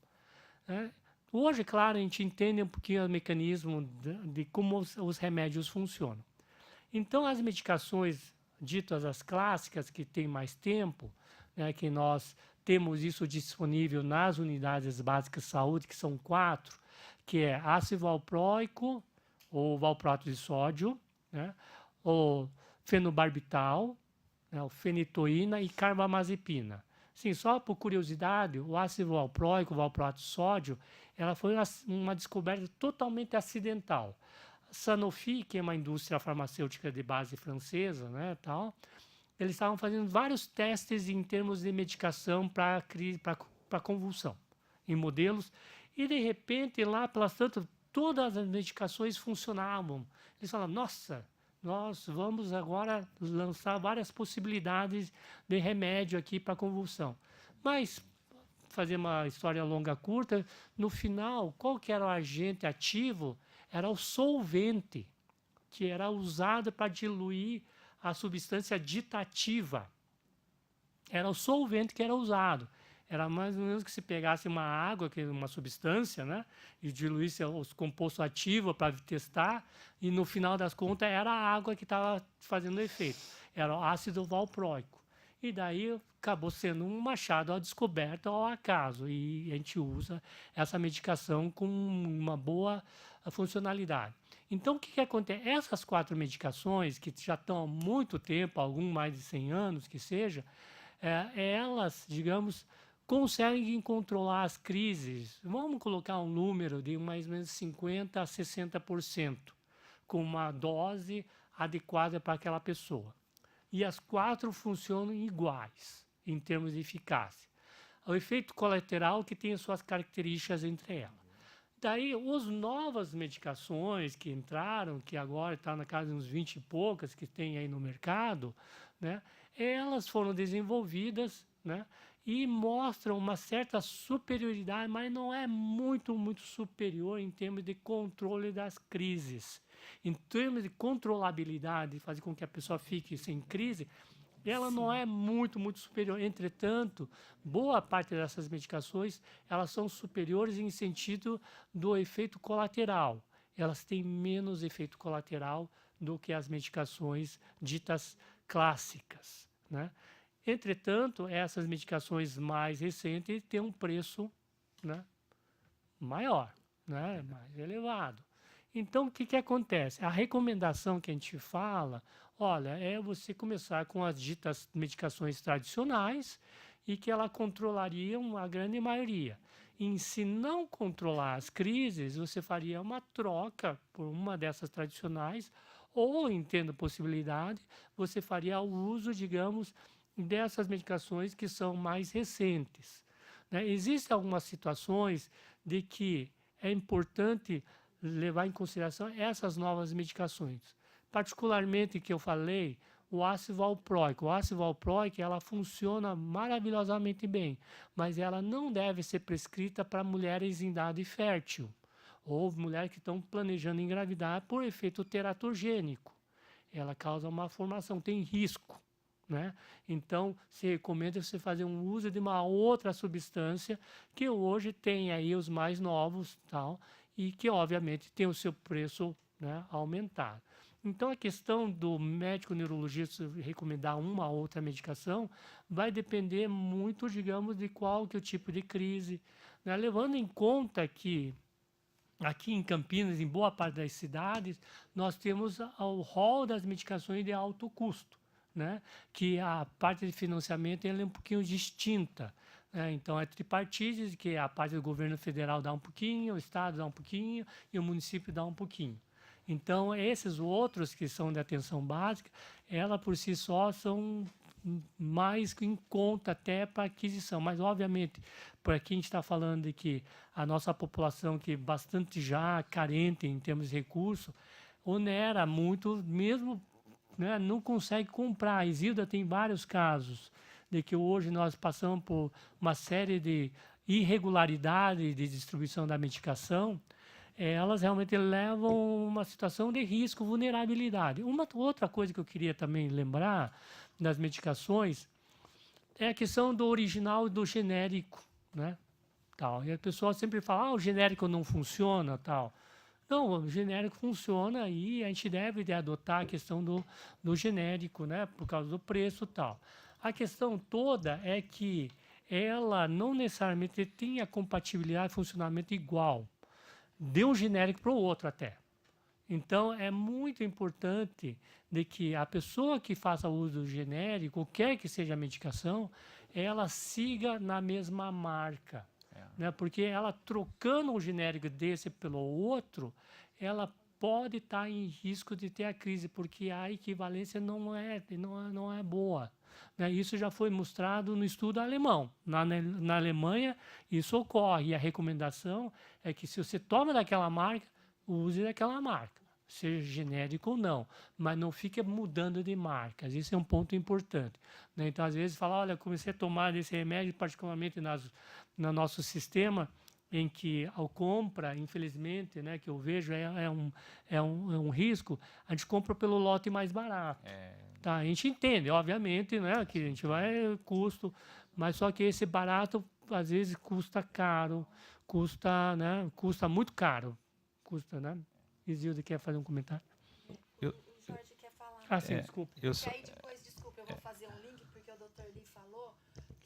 né? Hoje, claro, a gente entende um pouquinho o mecanismo de como os remédios funcionam. Então, as medicações ditas as clássicas, que têm mais tempo, né, que nós temos isso disponível nas unidades básicas de saúde, que são 4, que é ácido valproico, ou valproato de sódio, né, o fenobarbital, né, o fenitoína e carbamazepina. Sim, só por curiosidade, o ácido valproico, o valproato de sódio, ela foi uma descoberta totalmente acidental. Sanofi, que é uma indústria farmacêutica de base francesa, né, tal, eles estavam fazendo vários testes em termos de medicação para convulsão, em modelos, e de repente, lá pelas tantas, todas as medicações funcionavam. Eles falaram, nossa, nós vamos agora lançar várias possibilidades de remédio aqui para convulsão. Mas, fazer uma história longa curta, no final, qual que era o agente ativo? Era o solvente, que era usado para diluir a substância dita ativa. Era o solvente que era usado. Era mais ou menos que se pegasse uma água, que é uma substância, né, e diluísse os compostos ativos para testar, e no final das contas era a água que estava fazendo efeito. Era o ácido valproico. E daí acabou sendo um machado à descoberta ao acaso. E a gente usa essa medicação com uma boa funcionalidade. Então, o que acontece? Essas 4 medicações, que já estão há muito tempo, algum mais de 100 anos que seja, elas, digamos, conseguem controlar as crises. Vamos colocar um número de mais ou menos 50% a 60%, com uma dose adequada para aquela pessoa. E as 4 funcionam iguais, em termos de eficácia. O efeito colateral que tem as suas características entre elas. Daí, as novas medicações que entraram, que agora está na casa de uns 20 e poucas que tem aí no mercado, né, elas foram desenvolvidas, né, e mostram uma certa superioridade, mas não é muito superior em termos de controle das crises. Em termos de controlabilidade, fazer com que a pessoa fique sem crise, ela não é muito superior. Entretanto, boa parte dessas medicações, elas são superiores em sentido do efeito colateral. Elas têm menos efeito colateral do que as medicações ditas clássicas, né? Entretanto, essas medicações mais recentes têm um preço, né, maior, né, mais elevado. Então, o que acontece? A recomendação que a gente fala, olha, é você começar com as ditas medicações tradicionais e que ela controlariam a grande maioria. E se não controlar as crises, você faria uma troca por uma dessas tradicionais ou, entendo a possibilidade, você faria o uso, digamos, dessas medicações que são mais recentes, né? Existem algumas situações de que é importante levar em consideração essas novas medicações. Particularmente, que eu falei, o ácido valproico. O ácido valproico, ela funciona maravilhosamente bem, mas ela não deve ser prescrita para mulheres em idade fértil ou mulheres que estão planejando engravidar por efeito teratogênico. Ela causa uma formação, tem risco, né? Então, se recomenda você fazer um uso de uma outra substância que hoje tem aí os mais novos, tal, e que obviamente tem o seu preço, né, aumentado. Então, a questão do médico neurologista recomendar uma ou outra medicação vai depender muito, digamos, de qual que é o tipo de crise, né? Levando em conta que aqui em Campinas, em boa parte das cidades, nós temos o rol das medicações de alto custo, né? Que a parte de financiamento ela é um pouquinho distinta, né? Então, é tripartite, que a parte do governo federal dá um pouquinho, o estado dá um pouquinho e o município dá um pouquinho. Então, esses outros que são de atenção básica, ela por si só são mais em conta até para aquisição. Mas, obviamente, por aqui a gente está falando de que a nossa população, que é bastante já carente em termos de recurso, onera muito, mesmo, né, não consegue comprar. A Isilda tem vários casos de que hoje nós passamos por uma série de irregularidades de distribuição da medicação, elas realmente levam uma situação de risco, vulnerabilidade. Uma outra coisa que eu queria também lembrar das medicações é a questão do original e do genérico, né? Tal. E a pessoa sempre fala, o genérico não funciona, tal. Não, o genérico funciona e a gente deve adotar a questão do genérico, né? Por causa do preço, tal. A questão toda é que ela não necessariamente tem a compatibilidade e funcionamento igual de um genérico para o outro até. Então, é muito importante de que a pessoa que faça uso do genérico, quer que seja a medicação, ela siga na mesma marca. Né? Porque ela trocando um genérico desse pelo outro, ela pode estar em risco de ter a crise, porque a equivalência não é boa. Né? Isso já foi mostrado no estudo alemão. Na Alemanha, isso ocorre. E a recomendação é que, se você toma daquela marca, use daquela marca, seja genérico ou não, mas não fique mudando de marcas. Isso é um ponto importante. Né? Então, às vezes, fala, olha, comecei a tomar esse remédio, particularmente no nosso sistema, em que a compra, infelizmente, né, que eu vejo é um risco, a gente compra pelo lote mais barato. Tá? A gente entende, obviamente, né, que a gente vai custo, mas só que esse barato, às vezes, custa caro, custa muito caro. Custa, né? Isilda quer fazer um comentário? O Jorge quer falar. Ah, sim, desculpa. E aí depois, desculpa, eu vou fazer um link, porque o Dr. Lee falou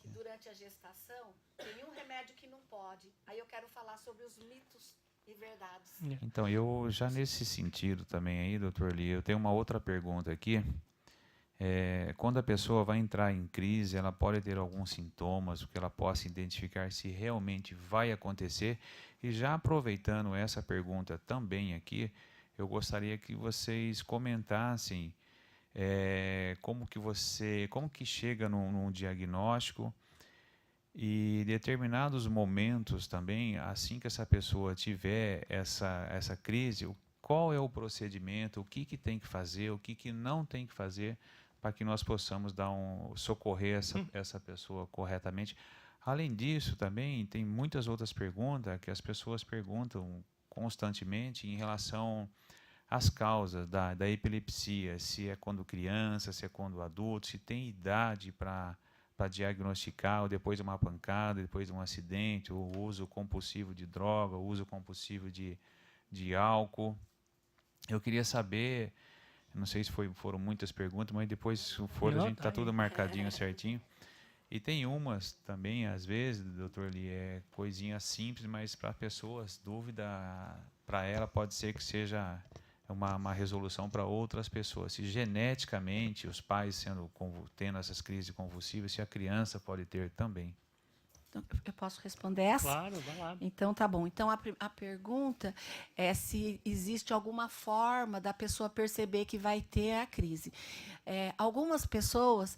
que durante a gestação tem um remédio que não pode. Aí eu quero falar sobre os mitos e verdades. Então, eu já nesse sentido também aí, doutor Lee, eu tenho uma outra pergunta aqui. Quando a pessoa vai entrar em crise, ela pode ter alguns sintomas, que ela possa identificar se realmente vai acontecer. E já aproveitando essa pergunta também aqui, eu gostaria que vocês comentassem como que chega num diagnóstico e determinados momentos também, assim que essa pessoa tiver essa crise, qual é o procedimento, o que tem que fazer, o que não tem que fazer, para que nós possamos socorrer essa pessoa corretamente. Além disso, também tem muitas outras perguntas que as pessoas perguntam constantemente em relação às causas da epilepsia, se é quando criança, se é quando adulto, se tem idade para diagnosticar, ou depois de uma pancada, depois de um acidente, o uso compulsivo de droga, o uso compulsivo de álcool. Eu queria saber, não sei se foram muitas perguntas, mas depois, se for, a gente está tudo marcadinho certinho. E tem umas também, às vezes, doutor Lee, coisinhas simples, mas para pessoas, dúvida para ela pode ser que seja uma resolução para outras pessoas. Se geneticamente os pais tendo essas crises convulsivas, se a criança pode ter também. Eu posso responder essa? Claro, vai lá. Então, tá bom. Então, a pergunta é se existe alguma forma da pessoa perceber que vai ter a crise. Algumas pessoas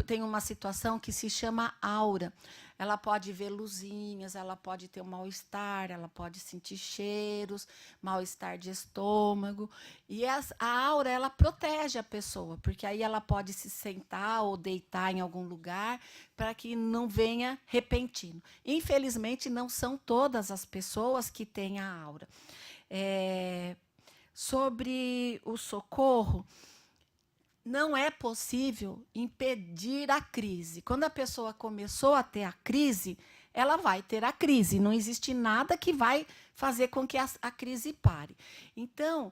tem uma situação que se chama aura. Ela pode ver luzinhas, ela pode ter um mal-estar, ela pode sentir cheiros, mal-estar de estômago. E a aura, ela protege a pessoa, porque aí ela pode se sentar ou deitar em algum lugar para que não venha repentino. Infelizmente, não são todas as pessoas que têm a aura. Sobre o socorro, não é possível impedir a crise. Quando a pessoa começou a ter a crise, ela vai ter a crise. Não existe nada que vai fazer com que a crise pare. Então,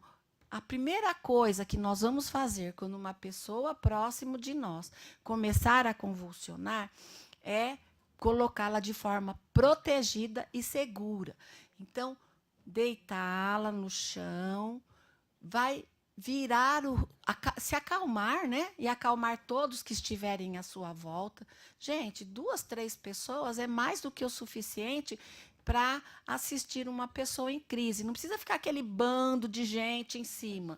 a primeira coisa que nós vamos fazer quando uma pessoa próximo de nós começar a convulsionar é colocá-la de forma protegida e segura. Então, deitá-la no chão, vai virar, se acalmar, né? E acalmar todos que estiverem à sua volta. Gente, 2, 3 pessoas é mais do que o suficiente para assistir uma pessoa em crise. Não precisa ficar aquele bando de gente em cima.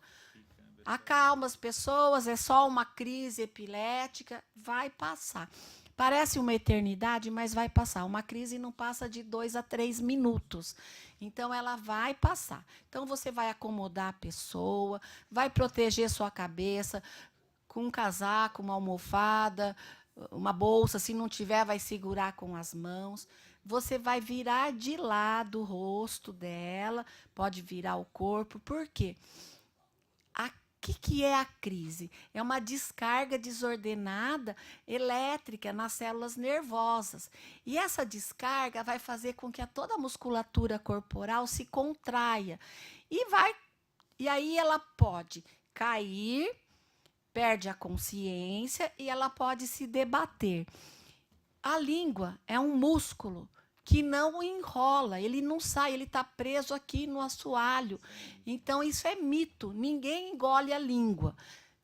Acalma as pessoas, é só uma crise epilética, vai passar. Parece uma eternidade, mas vai passar. Uma crise não passa de 2 a 3 minutos. Então, ela vai passar. Então, você vai acomodar a pessoa, vai proteger sua cabeça com um casaco, uma almofada, uma bolsa. Se não tiver, vai segurar com as mãos. Você vai virar de lado o rosto dela, pode virar o corpo. Por quê? O que é a crise? É uma descarga desordenada elétrica nas células nervosas. E essa descarga vai fazer com que toda a musculatura corporal se contraia. E aí ela pode cair, perde a consciência e ela pode se debater. A língua é um músculo que não enrola, ele não sai, ele está preso aqui no assoalho. Então, isso é mito, ninguém engole a língua.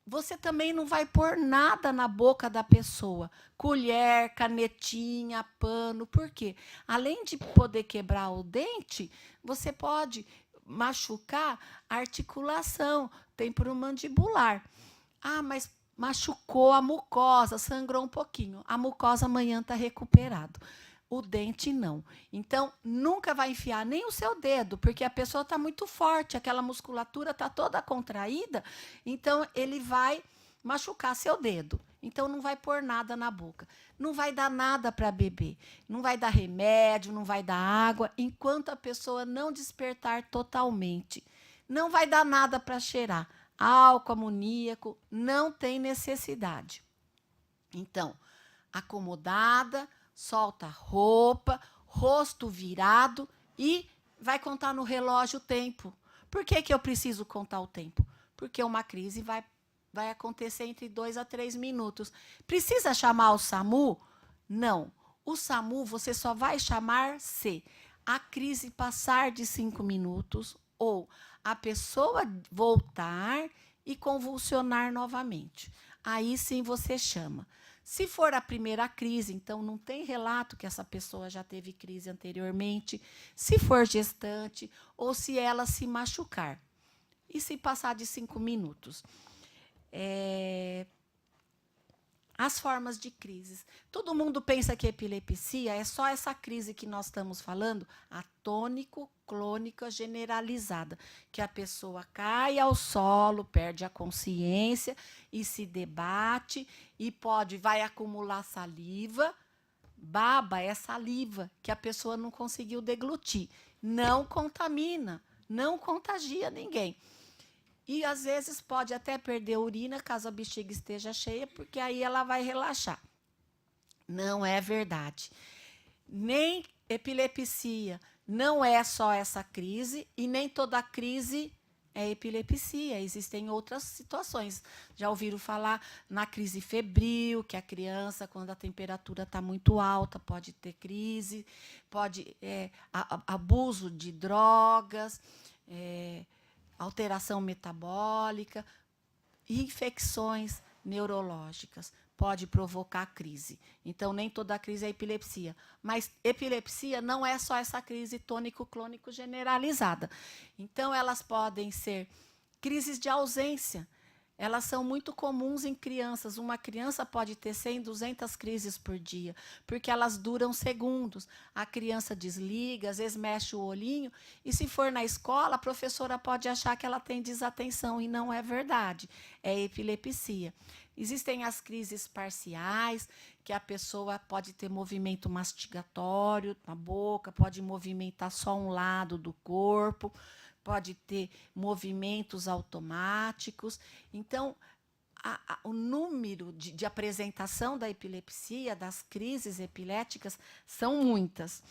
Você também não vai pôr nada na boca da pessoa, colher, canetinha, pano, por quê? Além de poder quebrar o dente, você pode machucar a articulação temporomandibular. Ah, mas machucou a mucosa, sangrou um pouquinho. A mucosa amanhã está recuperado. O dente não. Então, nunca vai enfiar nem o seu dedo, porque a pessoa está muito forte, aquela musculatura está toda contraída, então ele vai machucar seu dedo. Então, não vai pôr nada na boca. Não vai dar nada para beber. Não vai dar remédio, não vai dar água, enquanto a pessoa não despertar totalmente. Não vai dar nada para cheirar. Álcool, amoníaco, não tem necessidade. Então, acomodada, solta a roupa, rosto virado e vai contar no relógio o tempo. Por que eu preciso contar o tempo? Porque uma crise vai acontecer entre 2 a 3 minutos. Precisa chamar o SAMU? Não. O SAMU você só vai chamar se a crise passar de 5 minutos ou a pessoa voltar e convulsionar novamente. Aí sim você chama. Se for a primeira crise, então não tem relato que essa pessoa já teve crise anteriormente. Se for gestante ou se ela se machucar. E se passar de 5 minutos. As formas de crises. Todo mundo pensa que epilepsia é só essa crise que nós estamos falando, a tônico-clônica generalizada, que a pessoa cai ao solo, perde a consciência e se debate e vai acumular saliva. Baba é saliva que a pessoa não conseguiu deglutir. Não contamina, não contagia ninguém. E, às vezes, pode até perder a urina, caso a bexiga esteja cheia, porque aí ela vai relaxar. Não é verdade. Nem epilepsia não é só essa crise, e nem toda crise é epilepsia. Existem outras situações. Já ouviram falar na crise febril, que a criança, quando a temperatura está muito alta, pode ter crise, pode abuso de drogas, alteração metabólica, infecções neurológicas, pode provocar crise. Então, nem toda crise é epilepsia. Mas epilepsia não é só essa crise tônico-clônico generalizada. Então, elas podem ser crises de ausência. Elas são muito comuns em crianças. Uma criança pode ter 100, 200 crises por dia, porque elas duram segundos. A criança desliga, às vezes mexe o olhinho, e se for na escola, a professora pode achar que ela tem desatenção, e não é verdade. É epilepsia. Existem as crises parciais, que a pessoa pode ter movimento mastigatório na boca, pode movimentar só um lado do corpo, pode ter movimentos automáticos. Então, o número de apresentação da epilepsia, das crises epiléticas, são muitas.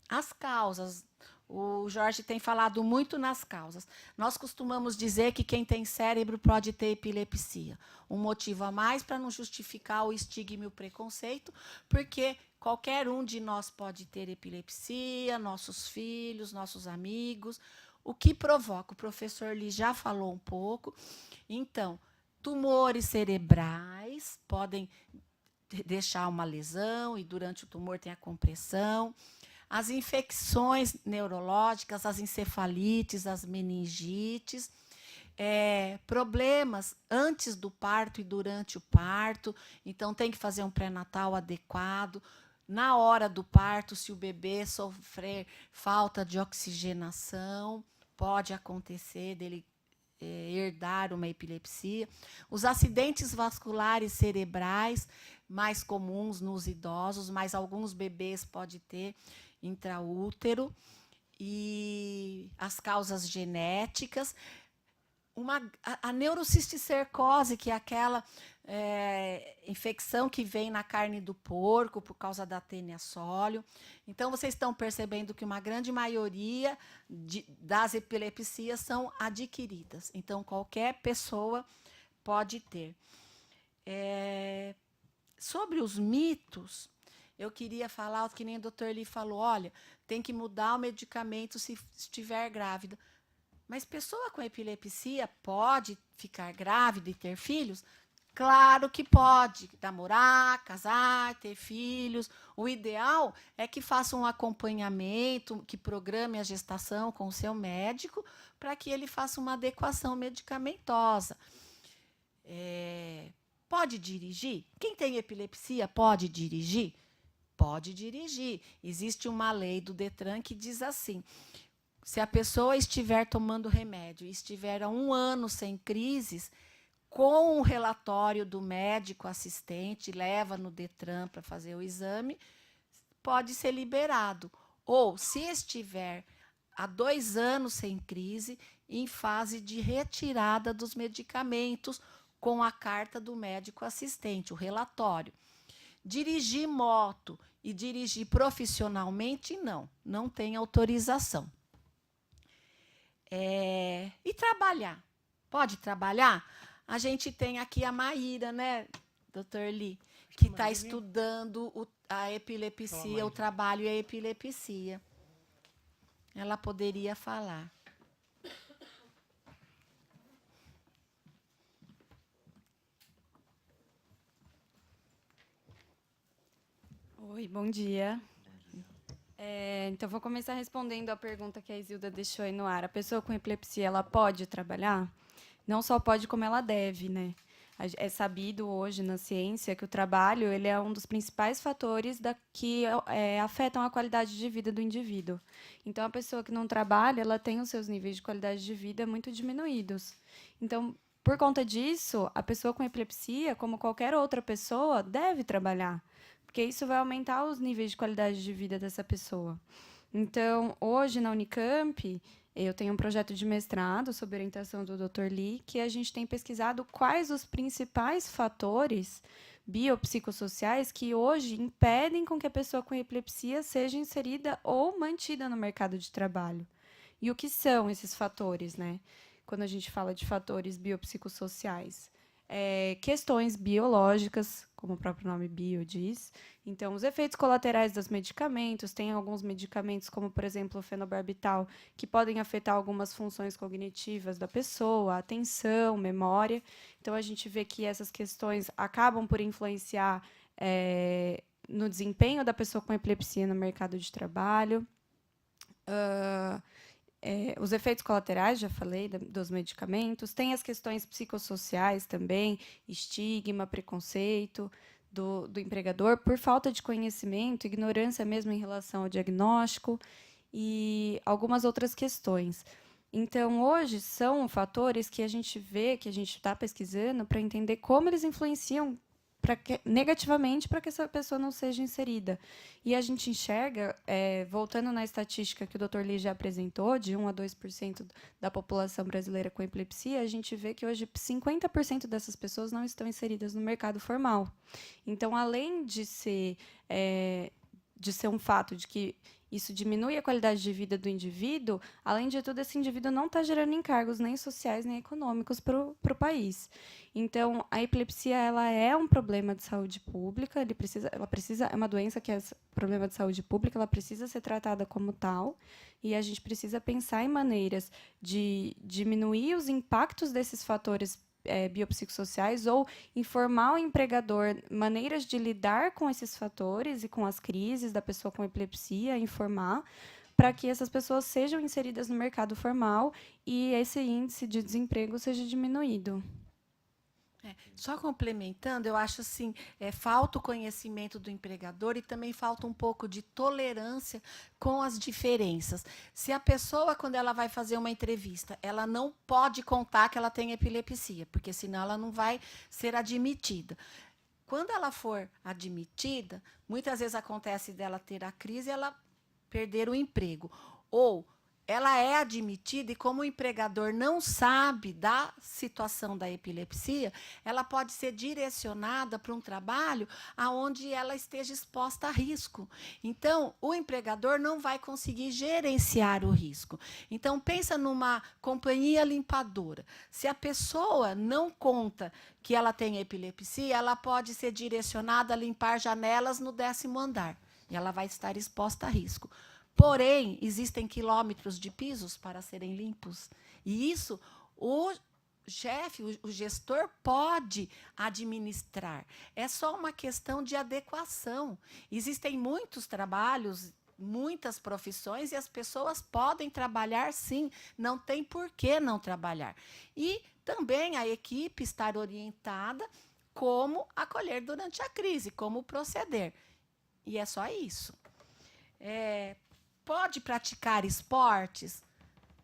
As causas, O Jorge tem falado muito nas causas. Nós costumamos dizer que quem tem cérebro pode ter epilepsia. Um motivo a mais para não justificar o estigma e o preconceito, porque qualquer um de nós pode ter epilepsia, nossos filhos, nossos amigos. O que provoca? O professor Lee já falou um pouco. Então, tumores cerebrais podem deixar uma lesão e durante o tumor tem a compressão. As infecções neurológicas, as encefalites, as meningites, problemas antes do parto e durante o parto. Então, tem que fazer um pré-natal adequado. Na hora do parto, se o bebê sofrer falta de oxigenação, pode acontecer dele herdar uma epilepsia. Os acidentes vasculares cerebrais, mais comuns nos idosos, mas alguns bebês podem ter intraútero. E as causas genéticas. A neurocisticercose, que é aquela infecção que vem na carne do porco por causa da tênia sóleo. Então, vocês estão percebendo que uma grande maioria das epilepsias são adquiridas. Então, qualquer pessoa pode ter. Sobre os mitos, eu queria falar, que nem o doutor Lee falou, olha, tem que mudar o medicamento se estiver grávida. Mas pessoa com epilepsia pode ficar grávida e ter filhos? Claro que pode. Namorar, casar, ter filhos. O ideal é que faça um acompanhamento, que programe a gestação com o seu médico, para que ele faça uma adequação medicamentosa. Pode dirigir? Quem tem epilepsia pode dirigir? Pode dirigir. Existe uma lei do Detran que diz assim: se a pessoa estiver tomando remédio e estiver há 1 ano sem crises, com o relatório do médico assistente, leva no Detran para fazer o exame, pode ser liberado. Ou, se estiver há 2 anos sem crise, em fase de retirada dos medicamentos, com a carta do médico assistente, o relatório. Dirigir moto e dirigir profissionalmente, não tem autorização. E trabalhar? Pode trabalhar? A gente tem aqui a Maíra, né, doutor Lee, que está estudando a epilepsia, o trabalho e a epilepsia. Ela poderia falar. Oi, bom dia. Então, vou começar respondendo a pergunta que a Isilda deixou aí no ar. A pessoa com epilepsia, ela pode trabalhar? Não só pode, como ela deve, né? É sabido hoje na ciência que o trabalho ele é um dos principais fatores que afetam a qualidade de vida do indivíduo. Então, a pessoa que não trabalha, ela tem os seus níveis de qualidade de vida muito diminuídos. Então, por conta disso, a pessoa com epilepsia, como qualquer outra pessoa, deve trabalhar, porque isso vai aumentar os níveis de qualidade de vida dessa pessoa. Então, hoje, na Unicamp, eu tenho um projeto de mestrado sob orientação do Dr. Lee, que a gente tem pesquisado quais os principais fatores biopsicossociais que hoje impedem com que a pessoa com epilepsia seja inserida ou mantida no mercado de trabalho. E o que são esses fatores, né? Quando a gente fala de fatores biopsicossociais? Questões biológicas, como o próprio nome bio diz. Então, os efeitos colaterais dos medicamentos, tem alguns medicamentos, como, por exemplo, o fenobarbital, que podem afetar algumas funções cognitivas da pessoa, atenção, memória. Então, a gente vê que essas questões acabam por influenciar no desempenho da pessoa com epilepsia no mercado de trabalho. Os efeitos colaterais, já falei, dos medicamentos. Tem as questões psicossociais também, estigma, preconceito do empregador por falta de conhecimento, ignorância mesmo em relação ao diagnóstico e algumas outras questões. Então, hoje, são fatores que a gente vê, que a gente está pesquisando para entender como eles influenciam negativamente para que essa pessoa não seja inserida. E a gente enxerga, voltando na estatística que o Dr. Lee já apresentou, de 1 a 2% da população brasileira com epilepsia, a gente vê que hoje 50% dessas pessoas não estão inseridas no mercado formal. Então, além de ser um fato de que isso diminui a qualidade de vida do indivíduo, além de tudo, esse indivíduo não está gerando encargos nem sociais nem econômicos para o país. Então, a epilepsia ela é um problema de saúde pública, é uma doença que é problema de saúde pública, ela precisa ser tratada como tal, e a gente precisa pensar em maneiras de diminuir os impactos desses fatores biopsicossociais ou informar o empregador maneiras de lidar com esses fatores e com as crises da pessoa com epilepsia, informar para que essas pessoas sejam inseridas no mercado formal e esse índice de desemprego seja diminuído. Só complementando, eu acho assim, falta o conhecimento do empregador e também falta um pouco de tolerância com as diferenças. Se a pessoa, quando ela vai fazer uma entrevista, ela não pode contar que ela tem epilepsia, porque senão ela não vai ser admitida. Quando ela for admitida, muitas vezes acontece dela ter a crise e ela perder o emprego. Ou ela é admitida e, como o empregador não sabe da situação da epilepsia, ela pode ser direcionada para um trabalho onde ela esteja exposta a risco. Então, o empregador não vai conseguir gerenciar o risco. Então, pensa numa companhia limpadora. Se a pessoa não conta que ela tem epilepsia, ela pode ser direcionada a limpar janelas no 10º andar. E ela vai estar exposta a risco. Porém, existem quilômetros de pisos para serem limpos. E isso o chefe, o gestor pode administrar. É só uma questão de adequação. Existem muitos trabalhos, muitas profissões, e as pessoas podem trabalhar, sim. Não tem por que não trabalhar. E também a equipe estar orientada como acolher durante a crise, como proceder. E é só isso. Pode praticar esportes?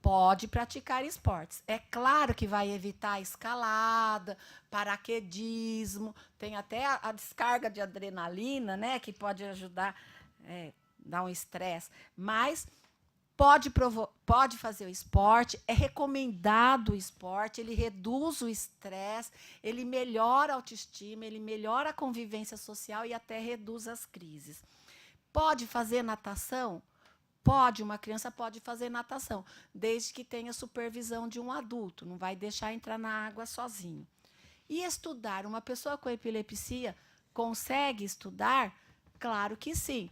Pode praticar esportes. É claro que vai evitar escalada, paraquedismo, tem até a descarga de adrenalina, né, que pode ajudar, dar um estresse. Mas pode fazer o esporte, é recomendado o esporte, ele reduz o estresse, ele melhora a autoestima, ele melhora a convivência social e até reduz as crises. Pode fazer natação? Pode, uma criança pode fazer natação, desde que tenha supervisão de um adulto, não vai deixar entrar na água sozinho. E estudar, uma pessoa com epilepsia consegue estudar? Claro que sim.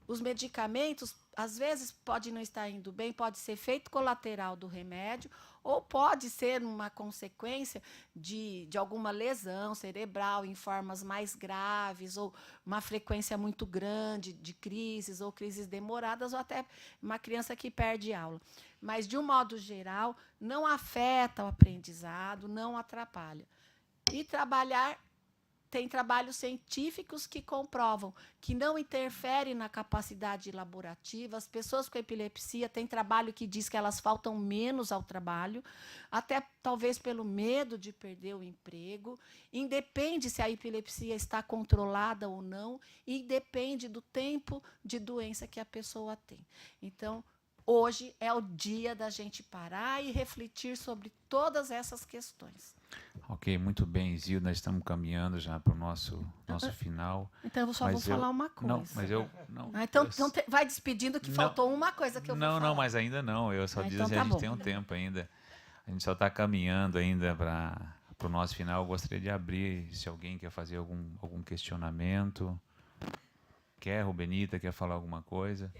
Os medicamentos, às vezes, pode não estar indo bem, pode ser efeito colateral do remédio, ou pode ser uma consequência de alguma lesão cerebral em formas mais graves, ou uma frequência muito grande de crises, ou crises demoradas, ou até uma criança que perde aula. Mas, de um modo geral, não afeta o aprendizado, não atrapalha. E tem trabalhos científicos que comprovam que não interfere na capacidade laborativa. As pessoas com epilepsia têm trabalho que diz que elas faltam menos ao trabalho, até talvez pelo medo de perder o emprego. Independe se a epilepsia está controlada ou não, e depende do tempo de doença que a pessoa tem. Então, hoje é o dia da gente parar e refletir sobre todas essas questões. Ok, muito bem, Zil, nós estamos caminhando já para o nosso final. Então, eu só vou falar uma coisa. Não, mas eu... Não, então, vai despedindo que faltou uma coisa que eu vou falar. Não, mas ainda não. Eu só disse que a gente tem um tempo ainda. A gente só está caminhando ainda para o nosso final. Eu gostaria de abrir, se alguém quer fazer algum questionamento. Rubenita, quer falar alguma coisa?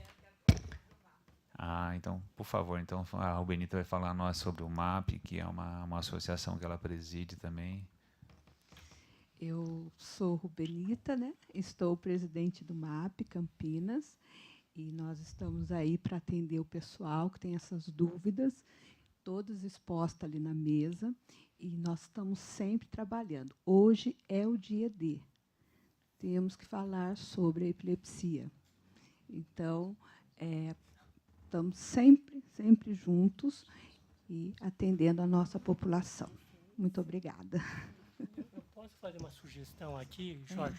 Então, por favor, então a Rubenita vai falar sobre o MAP, que é uma associação que ela preside também. Eu sou Rubenita, né? Estou presidente do MAP Campinas, e nós estamos aí para atender o pessoal que tem essas dúvidas, todas expostas ali na mesa, e nós estamos sempre trabalhando. Hoje é o dia D. Temos que falar sobre a epilepsia. Então, estamos sempre juntos e atendendo a nossa população. Muito obrigada. Eu posso fazer uma sugestão aqui, Jorge?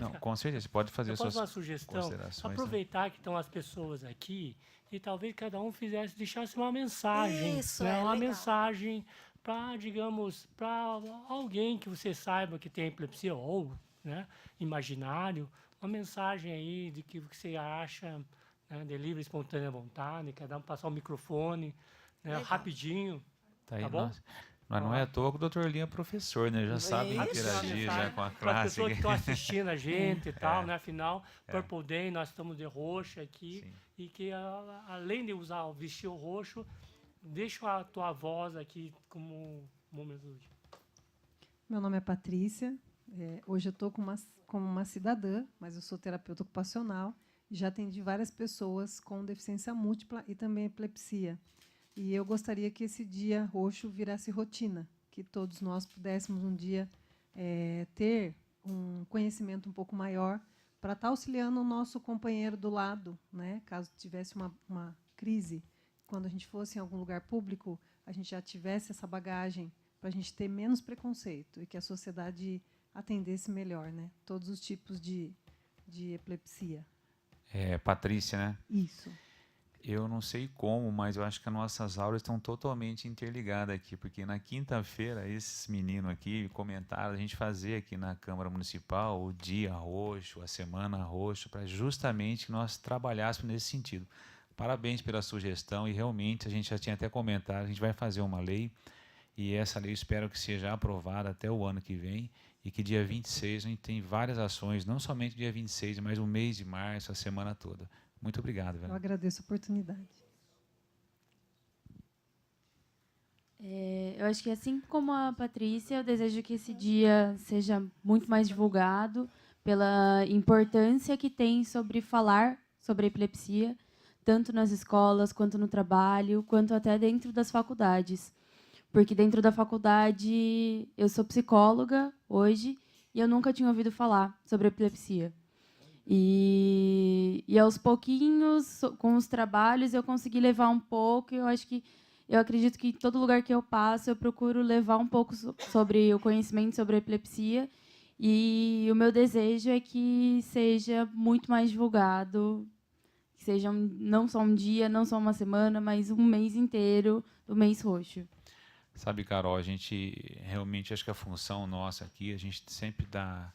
Não, com certeza, você pode fazer suas uma sugestão, aproveitar que estão as pessoas aqui e talvez cada um deixasse uma mensagem. Isso, uma legal. Mensagem para, digamos, para alguém que você saiba que tem epilepsia ou, né, imaginário, uma mensagem aí de que você acha, né, de livre e espontânea vontade, cada um passar o microfone, né, rapidinho, Tá aí, tá bom? Mas não é à toa que o Dr. Linha é professor, né? Já sabe Isso. interagir já com a Para as classe. pessoas que estão assistindo a gente e tal, É. né? Afinal, Purple Day, nós estamos de roxo aqui, Sim. e que além de usar o vestir roxo, deixa a tua voz aqui como um momento do dia. Meu nome é Patrícia. Hoje eu estou como uma cidadã, mas eu sou terapeuta ocupacional e já atendi várias pessoas com deficiência múltipla e também epilepsia. E eu gostaria que esse dia roxo virasse rotina, que todos nós pudéssemos um dia ter um conhecimento um pouco maior para estar auxiliando o nosso companheiro do lado, né? Caso tivesse uma crise, quando a gente fosse em algum lugar público, a gente já tivesse essa bagagem para a gente ter menos preconceito e que a sociedade atendesse melhor, né? Todos os tipos de epilepsia. Patrícia, né? Isso. Eu não sei como, mas eu acho que as nossas aulas estão totalmente interligadas aqui, porque na quinta-feira, esses meninos aqui comentaram a gente fazer aqui na Câmara Municipal o Dia Roxo, a Semana Roxo, para justamente que nós trabalhássemos nesse sentido. Parabéns pela sugestão e realmente a gente já tinha até comentado, a gente vai fazer uma lei e essa lei eu espero que seja aprovada até o ano que vem e que dia 26 a gente tem várias ações, não somente dia 26, mas o mês de março, a semana toda. Muito obrigado, velho. Eu agradeço a oportunidade. Eu acho que assim como a Patrícia, eu desejo que esse dia seja muito mais divulgado pela importância que tem sobre falar sobre a epilepsia, tanto nas escolas, quanto no trabalho, quanto até dentro das faculdades. Porque dentro da faculdade, eu sou psicóloga hoje e eu nunca tinha ouvido falar sobre epilepsia. E aos pouquinhos, com os trabalhos, eu consegui levar um pouco. Eu acredito que em todo lugar que eu passo, eu procuro levar um pouco sobre o conhecimento sobre a epilepsia. E o meu desejo é que seja muito mais divulgado, que seja não só um dia, não só uma semana, mas um mês inteiro do mês roxo. Sabe, Carol, a gente realmente acho que a função nossa aqui, a gente sempre dá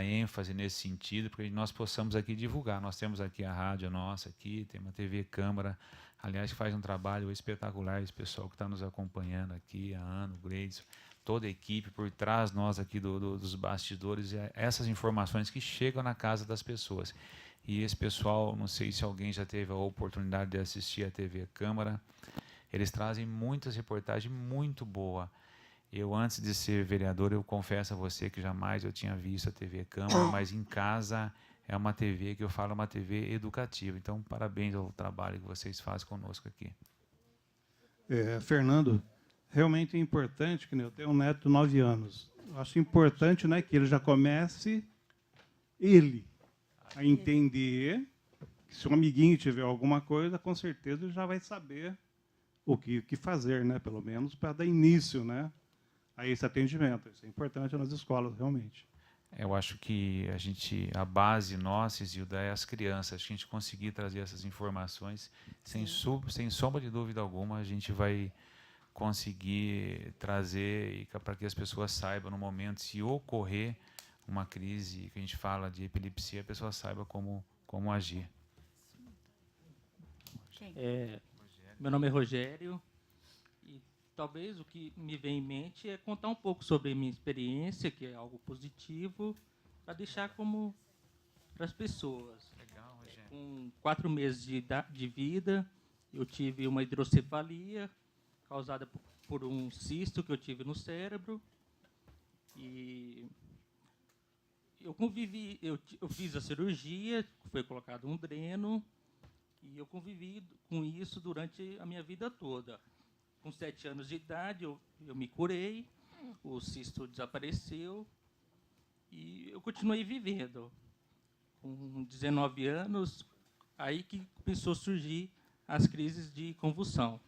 ênfase nesse sentido, porque nós possamos aqui divulgar. Nós temos aqui a rádio nossa, aqui, tem uma TV Câmara, aliás, que faz um trabalho espetacular, esse pessoal que está nos acompanhando aqui, a Ana, o Gleidson, toda a equipe por trás nós aqui dos bastidores, essas informações que chegam na casa das pessoas. E esse pessoal, não sei se alguém já teve a oportunidade de assistir a TV Câmara, eles trazem muitas reportagens muito boas. Eu, antes de ser vereador, eu confesso a você que jamais eu tinha visto a TV Câmara, mas em casa é uma TV que eu falo, uma TV educativa. Então, parabéns ao trabalho que vocês fazem conosco aqui. Fernando, realmente é importante, que eu tenho um neto de 9 anos. Eu acho importante, né, que ele já comece a entender que se um amiguinho tiver alguma coisa, com certeza ele já vai saber o que fazer, né, pelo menos para dar início, né, a esse atendimento. Isso é importante nas escolas, realmente. Eu acho que a base nossa, Isilda, é as crianças. Acho que a gente conseguir trazer essas informações, sem sombra de dúvida alguma, a gente vai conseguir trazer para que as pessoas saibam, no momento, se ocorrer uma crise, que a gente fala de epilepsia, a pessoa saiba como agir. Meu nome é Rogério. Talvez o que me vem em mente é contar um pouco sobre a minha experiência, que é algo positivo, para deixar como para as pessoas. Legal, Rogério. Com 4 meses de vida, eu tive uma hidrocefalia causada por um cisto que eu tive no cérebro. E eu convivi, eu fiz a cirurgia, foi colocado um dreno, e eu convivi com isso durante a minha vida toda. Com 7 anos de idade, eu me curei, o cisto desapareceu e eu continuei vivendo. Com 19 anos, aí que começou a surgir as crises de convulsão.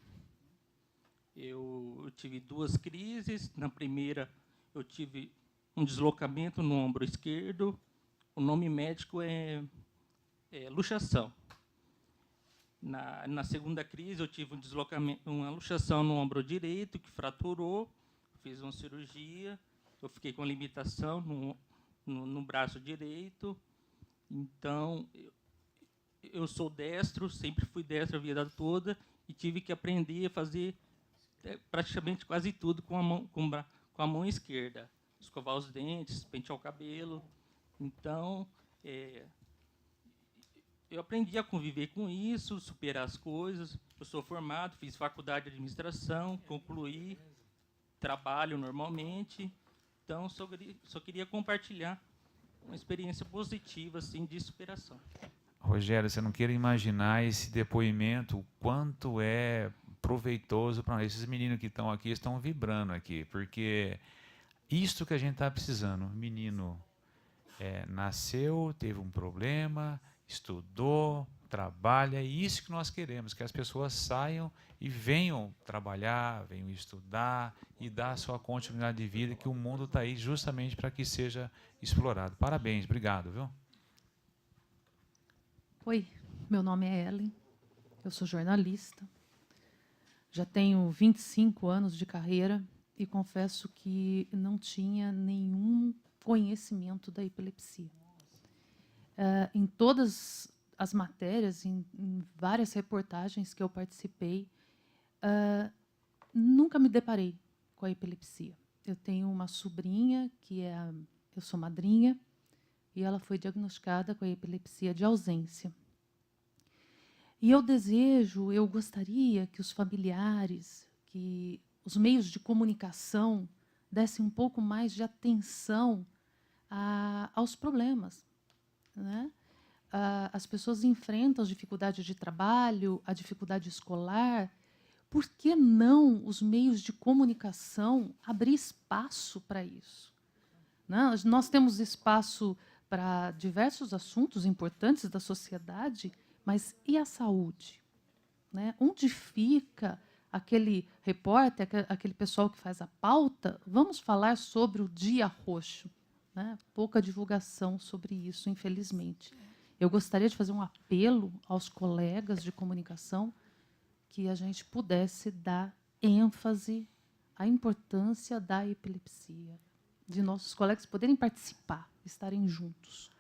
Eu tive 2 crises. Na primeira, eu tive um deslocamento no ombro esquerdo. O nome médico é luxação. Na segunda crise, eu tive um deslocamento, uma luxação no ombro direito, que fraturou, fiz uma cirurgia, eu fiquei com limitação no braço direito. Então, eu sou destro, sempre fui destro a vida toda e tive que aprender a fazer praticamente quase tudo com a mão esquerda. Escovar os dentes, pentear o cabelo. Então, eu aprendi a conviver com isso, superar as coisas. Eu sou formado, fiz faculdade de administração, concluí, trabalho normalmente. Então, só queria compartilhar uma experiência positiva assim, de superação. Rogério, você não queira imaginar esse depoimento, o quanto é proveitoso para esses meninos que estão aqui, estão vibrando aqui, porque isto que a gente está precisando. O menino nasceu, teve um problema, estudou, trabalha, e isso que nós queremos, que as pessoas saiam e venham trabalhar, venham estudar e dar a sua continuidade de vida, que o mundo está aí justamente para que seja explorado. Parabéns, obrigado, viu? Oi, meu nome é Ellen, eu sou jornalista, já tenho 25 anos de carreira e confesso que não tinha nenhum conhecimento da epilepsia. Em todas as matérias, em várias reportagens que eu participei, nunca me deparei com a epilepsia. Eu tenho uma sobrinha eu sou madrinha, e ela foi diagnosticada com a epilepsia de ausência. E eu gostaria que os familiares, que os meios de comunicação dessem um pouco mais de atenção aos problemas, né? As pessoas enfrentam as dificuldades de trabalho, a dificuldade escolar. Por que não os meios de comunicação abrir espaço para isso? Né? Nós temos espaço para diversos assuntos importantes da sociedade, mas e a saúde? Né? Onde fica aquele repórter, aquele pessoal que faz a pauta? Vamos falar sobre o Dia Roxo. Né? Pouca divulgação sobre isso, infelizmente. Eu gostaria de fazer um apelo aos colegas de comunicação que a gente pudesse dar ênfase à importância da epilepsia, de nossos colegas poderem participar, estarem juntos.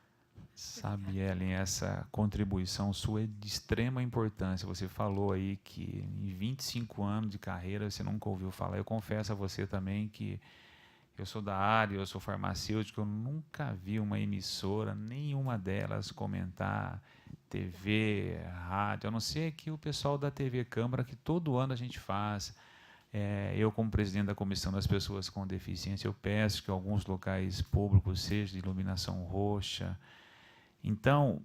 Sabe, Ellen, essa contribuição sua é de extrema importância. Você falou aí que em 25 anos de carreira você nunca ouviu falar. Eu confesso a você também que eu sou da área, eu sou farmacêutico, eu nunca vi uma emissora, nenhuma delas comentar TV, rádio, a não ser que o pessoal da TV Câmara, que todo ano a gente faz. Eu, como presidente da Comissão das Pessoas com Deficiência, eu peço que alguns locais públicos sejam de iluminação roxa. Então,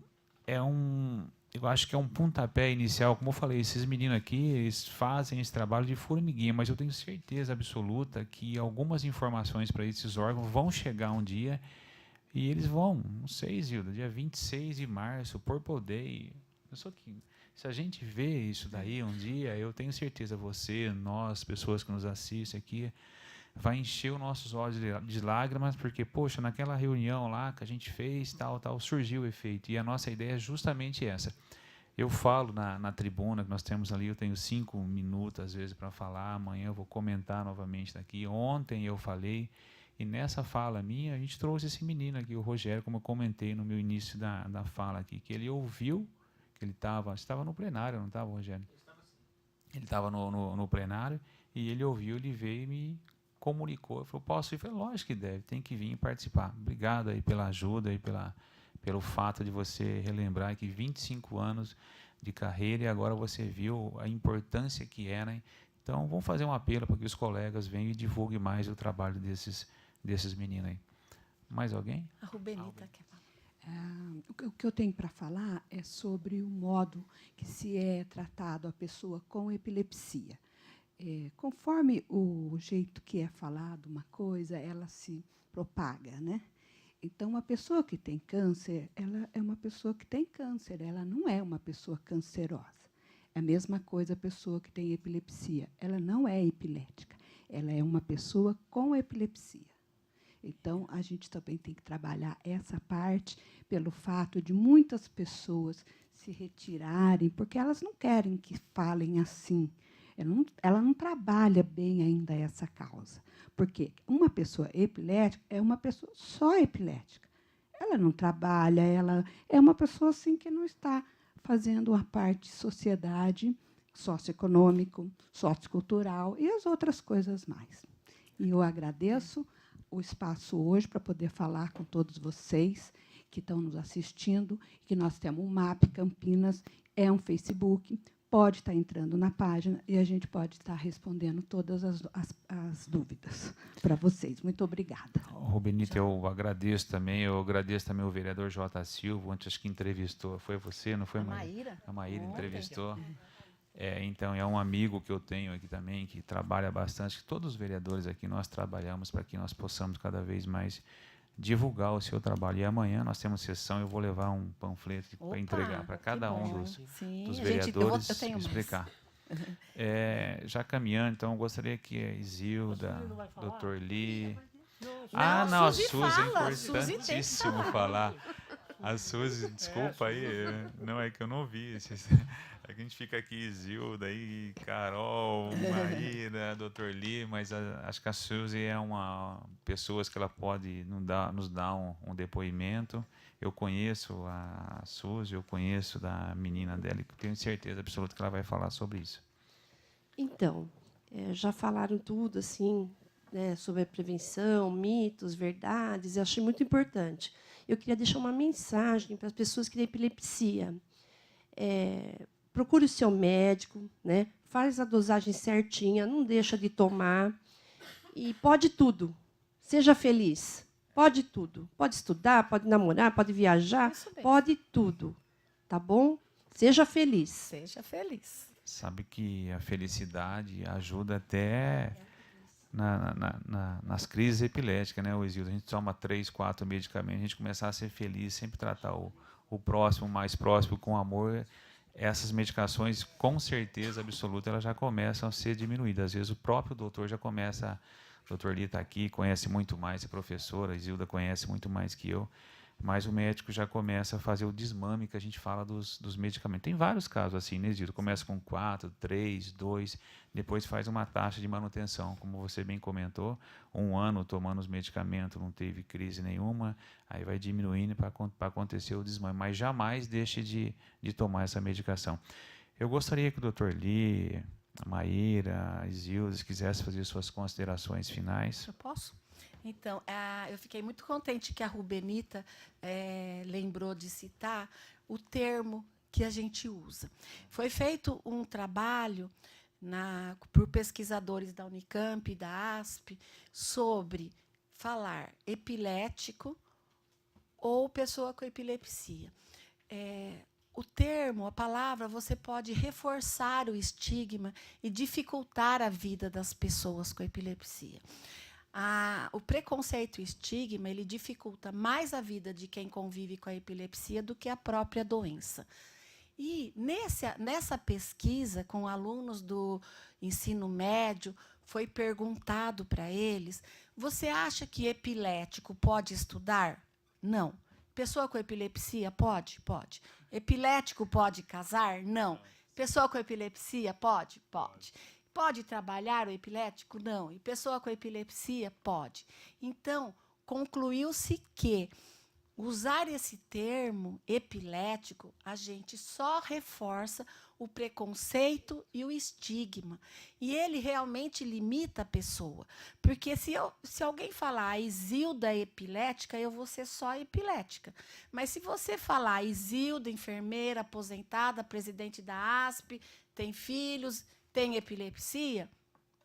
eu acho que é um pontapé inicial. Como eu falei, esses meninos aqui, eles fazem esse trabalho de formiguinha, mas eu tenho certeza absoluta que algumas informações para esses órgãos vão chegar um dia e eles vão, não sei, Zilda, dia 26 de março, Purple Day. Se a gente vê isso daí um dia, eu tenho certeza, você, nós, pessoas que nos assistem aqui, vai encher os nossos olhos de lágrimas, porque, poxa, naquela reunião lá que a gente fez, tal, surgiu o efeito. E a nossa ideia é justamente essa. Eu falo na tribuna que nós temos ali, eu tenho 5 minutos, às vezes, para falar, amanhã eu vou comentar novamente daqui. Ontem eu falei, e nessa fala minha, a gente trouxe esse menino aqui, o Rogério, como eu comentei no meu início da fala aqui, que ele ouviu, que ele estava no plenário, não estava, Rogério? Ele estava no plenário, e ele ouviu, ele veio e me comunicou, falou, posso ir? Eu falei, lógico que deve, tem que vir e participar. Obrigado aí pela ajuda e pelo fato de você relembrar que 25 anos de carreira e agora você viu a importância que era. Hein? Então, vamos fazer um apelo para que os colegas venham e divulguem mais o trabalho desses meninos aí. Mais alguém? A Rubenita quer falar. O que eu tenho para falar é sobre o modo que se é tratado a pessoa com epilepsia. Conforme o jeito que é falado uma coisa, ela se propaga, né? Então, a pessoa que tem câncer, ela é uma pessoa que tem câncer, ela não é uma pessoa cancerosa. É a mesma coisa a pessoa que tem epilepsia, ela não é epilética, ela é uma pessoa com epilepsia. Então, a gente também tem que trabalhar essa parte pelo fato de muitas pessoas se retirarem, porque elas não querem que falem assim. Ela não trabalha bem ainda essa causa. Porque uma pessoa epilética é uma pessoa só epilética. Ela não trabalha, ela é uma pessoa assim que não está fazendo uma parte de sociedade, socioeconômico, sociocultural e as outras coisas mais. E eu agradeço o espaço hoje para poder falar com todos vocês que estão nos assistindo, que nós temos um MAP Campinas, é um Facebook, pode estar entrando na página e a gente pode estar respondendo todas as dúvidas para vocês. Muito obrigada. Rubenita, eu agradeço também o vereador J. Silva, ontem acho que entrevistou, foi você, não foi, Maíra? A Maíra entrevistou. Então, é um amigo que eu tenho aqui também, que trabalha bastante, que todos os vereadores aqui nós trabalhamos para que nós possamos cada vez mais divulgar o seu trabalho. E amanhã nós temos sessão, eu vou levar um panfleto para entregar para cada um dos vereadores explicar. Já caminhando, então, eu gostaria que a Isilda, Dr. Lee... Não, a Suzy é importantíssimo falar. A Suzy, desculpa aí, não é que eu não vi. É que a gente fica aqui, Isilda, aí, Carol, Maíra, Dr. Lee, mas acho que a Suzy é uma pessoa que ela pode nos dar um depoimento. Eu conheço a Suzy, eu conheço da menina dela, e tenho certeza absoluta que ela vai falar sobre isso. Então, já falaram tudo, assim, né, sobre a prevenção, mitos, verdades, eu achei muito importante. Eu queria deixar uma mensagem para as pessoas que têm epilepsia. Procure o seu médico, né? Faz a dosagem certinha, não deixa de tomar. E pode tudo. Seja feliz. Pode tudo. Pode estudar, pode namorar, pode viajar, pode tudo. Tá bom? Seja feliz. Seja feliz. Sabe que a felicidade ajuda até nas crises epiléticas, né, Isilda? A gente toma 3, 4 medicamentos, a gente começar a ser feliz, sempre tratar o próximo, mais próximo, com amor. Essas medicações, com certeza absoluta, elas já começam a ser diminuídas. Às vezes o próprio doutor já começa... O doutor Lee está aqui, conhece muito mais, é professora, a Isilda conhece muito mais que eu, mas o médico já começa a fazer o desmame que a gente fala dos medicamentos. Tem vários casos assim, né, Isilda? Começa com 4, 3, 2, depois faz uma taxa de manutenção, como você bem comentou, 1 ano tomando os medicamentos, não teve crise nenhuma, aí vai diminuindo para acontecer o desmame, mas jamais deixe de tomar essa medicação. Eu gostaria que o doutor Lee, a Maíra, a Isilda, se quisesse fazer suas considerações finais. Eu posso? Então, eu fiquei muito contente que a Rubenita lembrou de citar o termo que a gente usa. Foi feito um trabalho por pesquisadores da Unicamp e da ASP sobre falar epilético ou pessoa com epilepsia. O termo, a palavra, você pode reforçar o estigma e dificultar a vida das pessoas com epilepsia. O preconceito e o estigma, ele dificulta mais a vida de quem convive com a epilepsia do que a própria doença. E nessa pesquisa, com alunos do ensino médio, foi perguntado para eles: você acha que epilético pode estudar? Não. Pessoa com epilepsia pode? Pode. Epilético pode casar? Não. Pessoa com epilepsia pode? Pode. Pode trabalhar o epilético? Não. E pessoa com epilepsia? Pode. Então, concluiu-se que usar esse termo epilético, a gente só reforça o preconceito e o estigma. E ele realmente limita a pessoa. Porque se alguém falar Isilda epilética, eu vou ser só epilética. Mas se você falar Isilda, enfermeira, aposentada, presidente da ASP, tem filhos, tem epilepsia,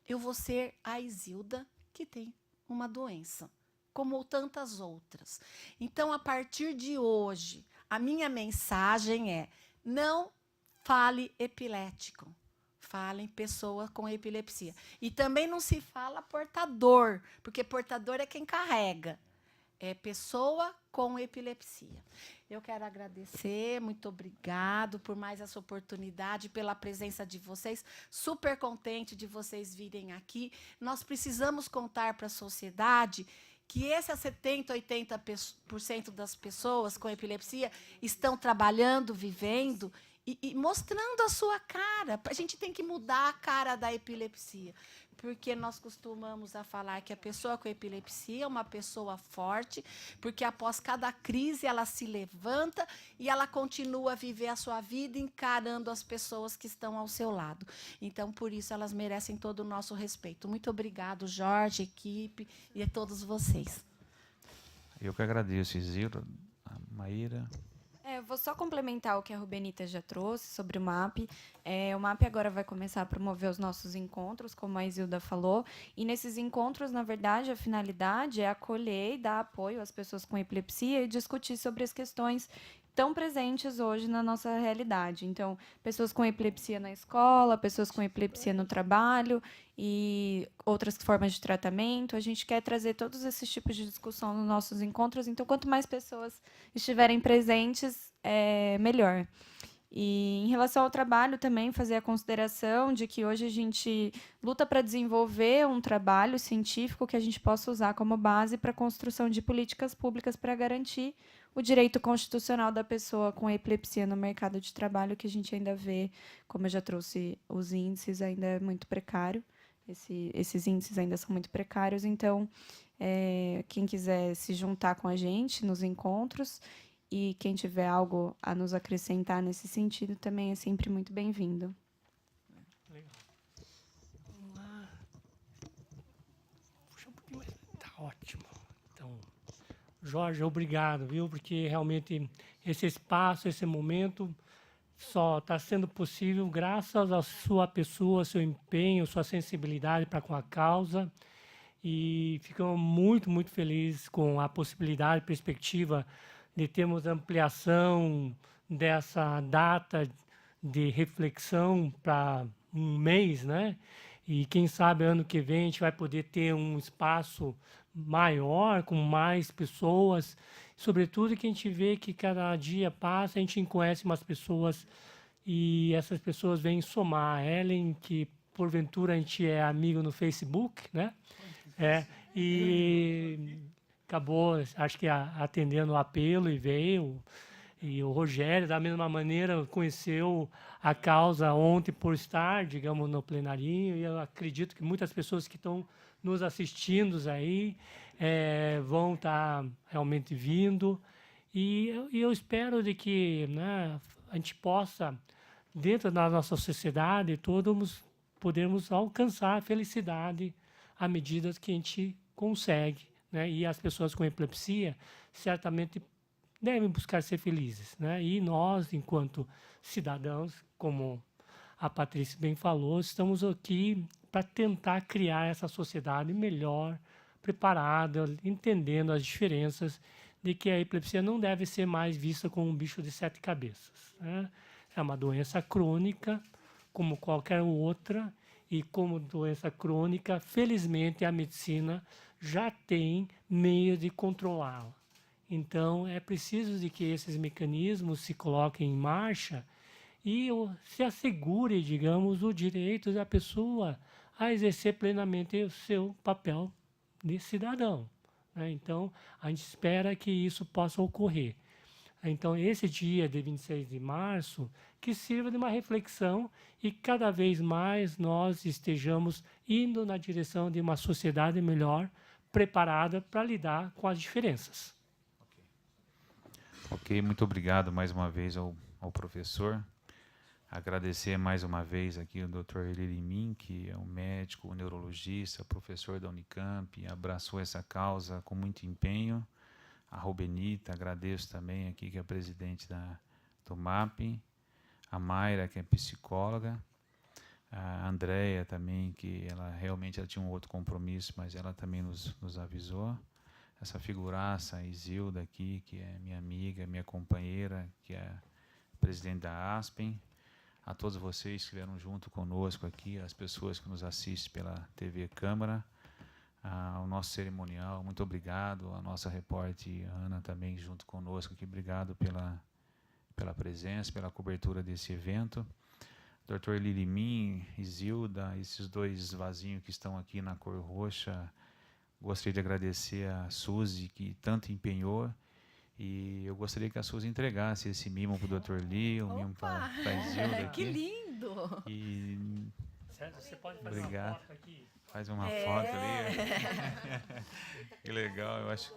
eu vou ser a Isilda que tem uma doença, como tantas outras. Então, a partir de hoje, a minha mensagem é: não fale epilético, falem pessoa com epilepsia. E também não se fala portador, porque portador é quem carrega. É pessoa com epilepsia. Eu quero agradecer, muito obrigado por mais essa oportunidade, pela presença de vocês. Super contente de vocês virem aqui. Nós precisamos contar para a sociedade que esses 70%, 80% das pessoas com epilepsia estão trabalhando, vivendo e mostrando a sua cara. A gente tem que mudar a cara da epilepsia. porque nós costumamos a falar que a pessoa com epilepsia é uma pessoa forte, porque após cada crise ela se levanta e ela continua a viver a sua vida encarando as pessoas que estão ao seu lado. Então, por isso, elas merecem todo o nosso respeito. Muito obrigado, Jorge, equipe e a todos vocês. Eu que agradeço, Isilda, a Maíra. Eu vou só complementar o que a Rubenita já trouxe sobre o MAP. O MAP agora vai começar a promover os nossos encontros, como a Isilda falou. E nesses encontros, na verdade, a finalidade é acolher e dar apoio às pessoas com epilepsia e discutir sobre as questões tão presentes hoje na nossa realidade. Então, pessoas com epilepsia na escola, pessoas com epilepsia no trabalho e outras formas de tratamento. A gente quer trazer todos esses tipos de discussão nos nossos encontros. Então, quanto mais pessoas estiverem presentes, melhor. E, em relação ao trabalho, também fazer a consideração de que hoje a gente luta para desenvolver um trabalho científico que a gente possa usar como base para a construção de políticas públicas para garantir o direito constitucional da pessoa com epilepsia no mercado de trabalho, que a gente ainda vê, como eu já trouxe, os índices ainda é muito precário. Esses índices ainda são muito precários. Então, quem quiser se juntar com a gente nos encontros e quem tiver algo a nos acrescentar nesse sentido, também é sempre muito bem-vindo. Legal. Vamos lá. Puxa um pouquinho mais. Tá ótimo. Então, Jorge, obrigado, viu? Porque realmente esse espaço, esse momento só está sendo possível graças à sua pessoa, seu empenho, sua sensibilidade para com a causa. E ficamos muito, muito felizes com a possibilidade e perspectiva de termos ampliação dessa data de reflexão para um mês, né? E quem sabe ano que vem a gente vai poder ter um espaço maior, com mais pessoas, sobretudo que a gente vê que cada dia passa, a gente conhece umas pessoas e essas pessoas vêm somar. A Ellen, que porventura a gente é amigo no Facebook, né? E acabou, acho que atendendo o apelo e veio. E o Rogério, da mesma maneira, conheceu a causa ontem por estar, digamos, no plenarinho. E eu acredito que muitas pessoas que estão nos assistindo aí vão estar realmente vindo. E eu espero de que, né, a gente possa, dentro da nossa sociedade, todos podermos alcançar a felicidade à medida que a gente consegue, né? E as pessoas com epilepsia certamente devem buscar ser felizes, né? E nós, enquanto cidadãos, como a Patrícia bem falou, estamos aqui para tentar criar essa sociedade melhor, preparada, entendendo as diferenças de que a epilepsia não deve ser mais vista como um bicho de 7 cabeças, né? É uma doença crônica, como qualquer outra, e como doença crônica, felizmente, a medicina já tem meio de controlá-la. Então, é preciso de que esses mecanismos se coloquem em marcha e se assegure, digamos, o direito da pessoa a exercer plenamente o seu papel de cidadão, né? Então, a gente espera que isso possa ocorrer. Então, esse dia de 26 de março, que sirva de uma reflexão e cada vez mais nós estejamos indo na direção de uma sociedade melhor, preparada para lidar com as diferenças. Ok, muito obrigado mais uma vez ao professor. Agradecer mais uma vez aqui o Dr. Elirimin, que é um médico, um neurologista, professor da Unicamp, abraçou essa causa com muito empenho. A Rubenita, agradeço também aqui, que é a presidente do MAP. A Mayra, que é psicóloga. A Andréia também, que ela realmente tinha um outro compromisso, mas ela também nos avisou. Essa figuraça, a Isilda aqui, que é minha amiga, minha companheira, que é presidente da Aspen. A todos vocês que estiveram junto conosco aqui, as pessoas que nos assistem pela TV Câmara, ao nosso cerimonial, muito obrigado. A nossa repórter Ana também junto conosco aqui, obrigado pela presença, pela cobertura desse evento. Dr. Elirimin, Isilda, esses dois vasinhos que estão aqui na cor roxa, gostaria de agradecer a Suzy, que tanto empenhou, e eu gostaria que a Suzy entregasse esse mimo para o Dr. Lee, o mimo para a Isilda aqui. Que lindo! E Sérgio, você pode fazer Obrigado. uma foto aqui? Faz uma foto ali. Que legal, eu acho.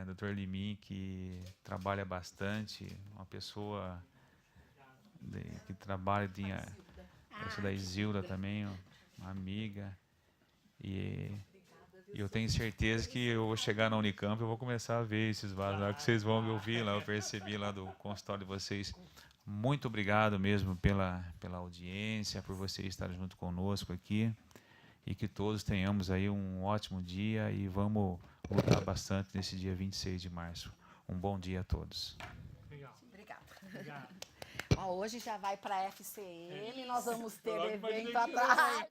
Dr. Limin, que trabalha bastante, uma pessoa que trabalha, eu sou da Isilda também, uma amiga, e eu tenho certeza que eu vou chegar na Unicamp e vou começar a ver esses vasos lá, que vocês vão me ouvir lá, eu percebi lá do consultório de vocês. Muito obrigado mesmo pela audiência, por vocês estarem junto conosco aqui, e que todos tenhamos aí um ótimo dia e vamos lutar bastante nesse dia 26 de março. Um bom dia a todos. Obrigada. Ó, hoje já vai para a FCM, nós vamos ter evento atrás.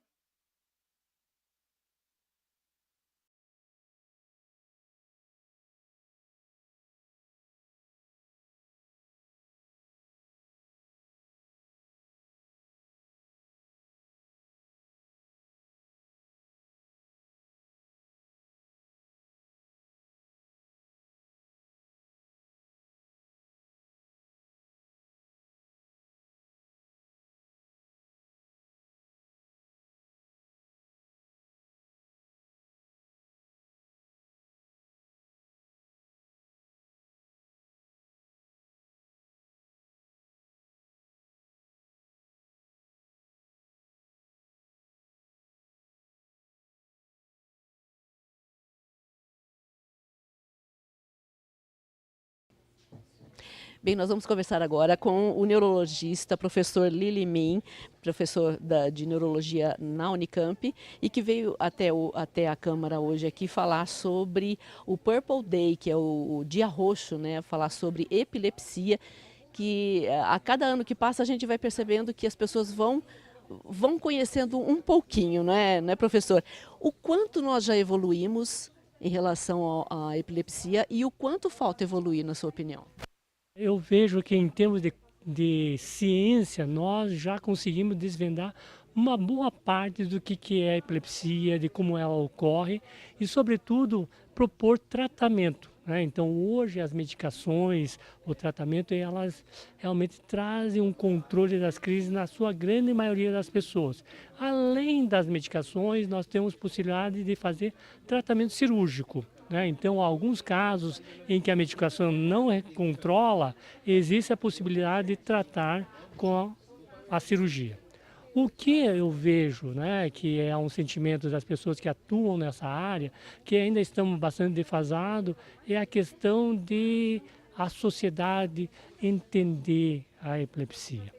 Bem, nós vamos conversar agora com o neurologista, professor Limin, professor de neurologia na Unicamp, e que veio até a Câmara hoje aqui falar sobre o Purple Day, que é o Dia Roxo, né? Falar sobre epilepsia, que a cada ano que passa a gente vai percebendo que as pessoas vão conhecendo um pouquinho, não é, professor? O quanto nós já evoluímos em relação à epilepsia e o quanto falta evoluir, na sua opinião? Eu vejo que em termos de ciência, nós já conseguimos desvendar uma boa parte do que é a epilepsia, de como ela ocorre e, sobretudo, propor tratamento, né? Então, hoje, as medicações, o tratamento, elas realmente trazem um controle das crises na sua grande maioria das pessoas. Além das medicações, nós temos possibilidade de fazer tratamento cirúrgico. Então, há alguns casos em que a medicação não controla, existe a possibilidade de tratar com a cirurgia. O que eu vejo, que é um sentimento das pessoas que atuam nessa área, que ainda estamos bastante defasados, é a questão de a sociedade entender a epilepsia.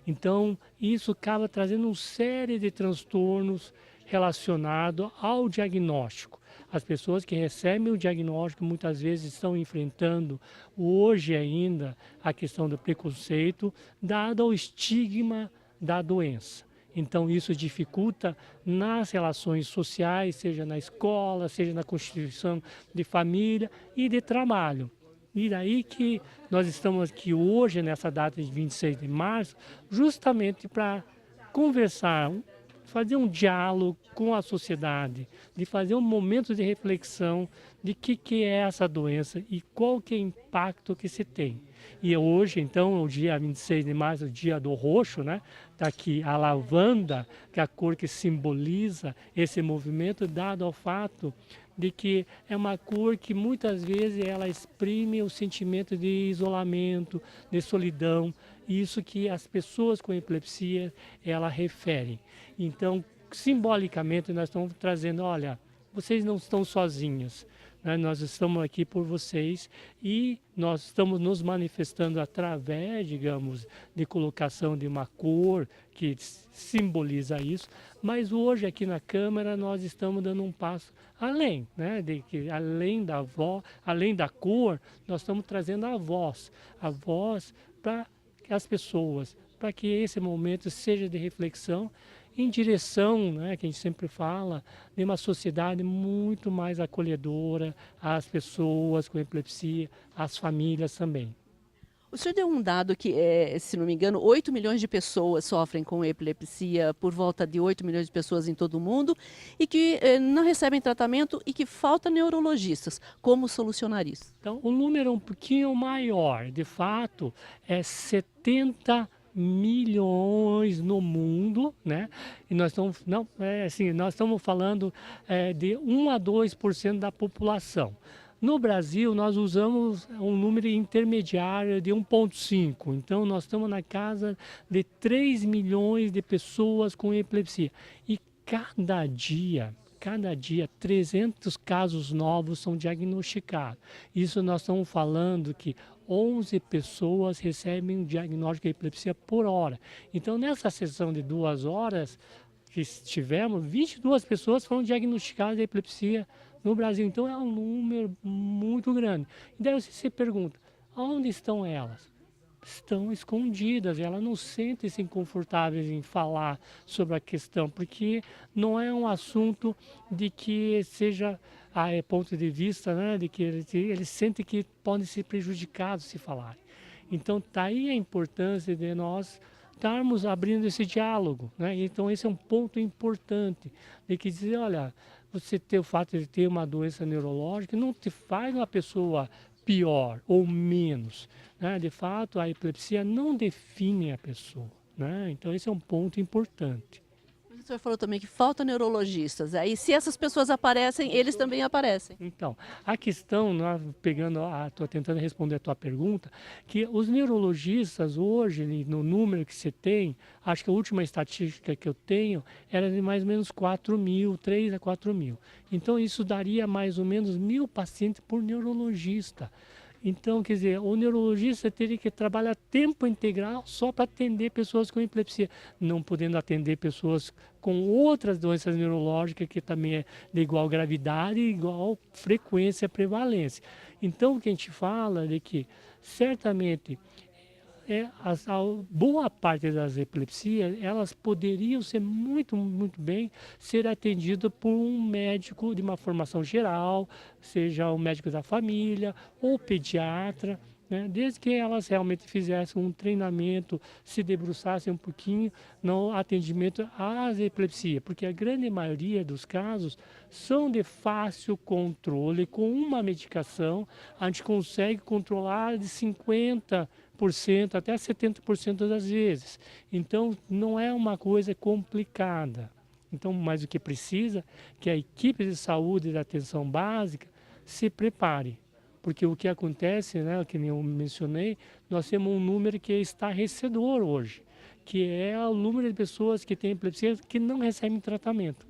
Então, isso acaba trazendo uma série de transtornos relacionados ao diagnóstico. As pessoas que recebem o diagnóstico muitas vezes estão enfrentando hoje ainda a questão do preconceito, dado ao estigma da doença. Então isso dificulta nas relações sociais, seja na escola, seja na constituição de família e de trabalho. E daí que nós estamos aqui hoje, nessa data de 26 de março, justamente para conversar, fazer um diálogo com a sociedade, de fazer um momento de reflexão de que é essa doença e qual que é o impacto que se tem. E hoje, então, o dia 26 de março, o dia do roxo, está aqui a lavanda, que é a cor que simboliza esse movimento, dado ao fato de que é uma cor que muitas vezes ela exprime o sentimento de isolamento, de solidão, isso que as pessoas com epilepsia, ela referem. Então, simbolicamente, nós estamos trazendo, olha, vocês não estão sozinhos, nós estamos aqui por vocês e nós estamos nos manifestando através, digamos, de colocação de uma cor que simboliza isso, mas hoje aqui na Câmara nós estamos dando um passo além, de que além da cor, nós estamos trazendo a voz para as pessoas, para que esse momento seja de reflexão em direção, que a gente sempre fala, de uma sociedade muito mais acolhedora às pessoas com epilepsia, às famílias também. O senhor deu um dado que, se não me engano, 8 milhões de pessoas sofrem com epilepsia, por volta de 8 milhões de pessoas em todo o mundo, e que não recebem tratamento e que falta neurologistas. Como solucionar isso? Então, o número é um pouquinho maior. De fato, é 70 milhões no mundo, né? E nós estamos, não, assim, nós estamos falando de 1 a 2% da população. No Brasil, nós usamos um número intermediário de 1,5. Então, nós estamos na casa de 3 milhões de pessoas com epilepsia. E cada dia 300 casos novos são diagnosticados. Isso nós estamos falando que 11 pessoas recebem um diagnóstico de epilepsia por hora. Então, nessa sessão de 2 horas que tivemos, 22 pessoas foram diagnosticadas de epilepsia no Brasil. Então, é um número muito grande. E daí você se pergunta, onde estão elas? Estão escondidas, elas não sentem-se confortáveis em falar sobre a questão, porque não é um assunto de que seja, ponto de vista, né, de que eles sentem que podem ser prejudicados se falarem. Então, está aí a importância de nós estarmos abrindo esse diálogo, né? Então, esse é um ponto importante, de que dizer, olha, você ter o fato de ter uma doença neurológica não te faz uma pessoa pior ou menos, né? De fato, a epilepsia não define a pessoa, né? Então, esse é um ponto importante. O senhor falou também que faltam neurologistas. Aí, se essas pessoas aparecem, eles também aparecem. Então, a questão, estou tentando responder a tua pergunta, que os neurologistas hoje, no número que você tem, acho que a última estatística que eu tenho era de mais ou menos 3 a 4 mil. Então, isso daria mais ou menos 1.000 pacientes por neurologista. Então, quer dizer, o neurologista teria que trabalhar tempo integral só para atender pessoas com epilepsia, não podendo atender pessoas com outras doenças neurológicas que também é de igual gravidade e igual frequência e prevalência. Então, o que a gente fala é que, certamente, a boa parte das epilepsias, elas poderiam ser muito bem ser atendidas por um médico de uma formação geral, seja o médico da família ou pediatra, né? Desde que elas realmente fizessem um treinamento, se debruçassem um pouquinho no atendimento às epilepsias, porque a grande maioria dos casos são de fácil controle. Com uma medicação, a gente consegue controlar de 50% até 70% das vezes. Então, não é uma coisa complicada. Então, mais o que precisa que a equipe de saúde e da atenção básica se prepare. Porque o que acontece, né, que eu mencionei, nós temos um número que é estarrecedor hoje, que é o número de pessoas que têm epilepsia que não recebem tratamento.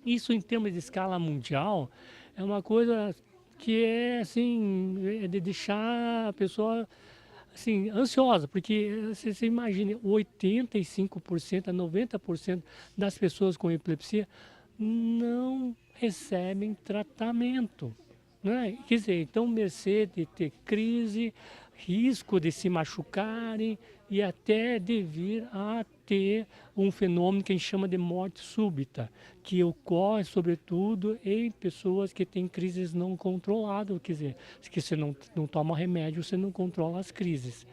Isso, em termos de escala mundial, é uma coisa que é, assim, de deixar a pessoa assim, ansiosa, porque você imagina, 85% a 90% das pessoas com epilepsia não recebem tratamento, né? Quer dizer, então, mercê de ter crise, risco de se machucarem e até de vir a ter um fenômeno que a gente chama de morte súbita, que ocorre, sobretudo, em pessoas que têm crises não controladas, quer dizer, que você não toma remédio, você não controla as crises.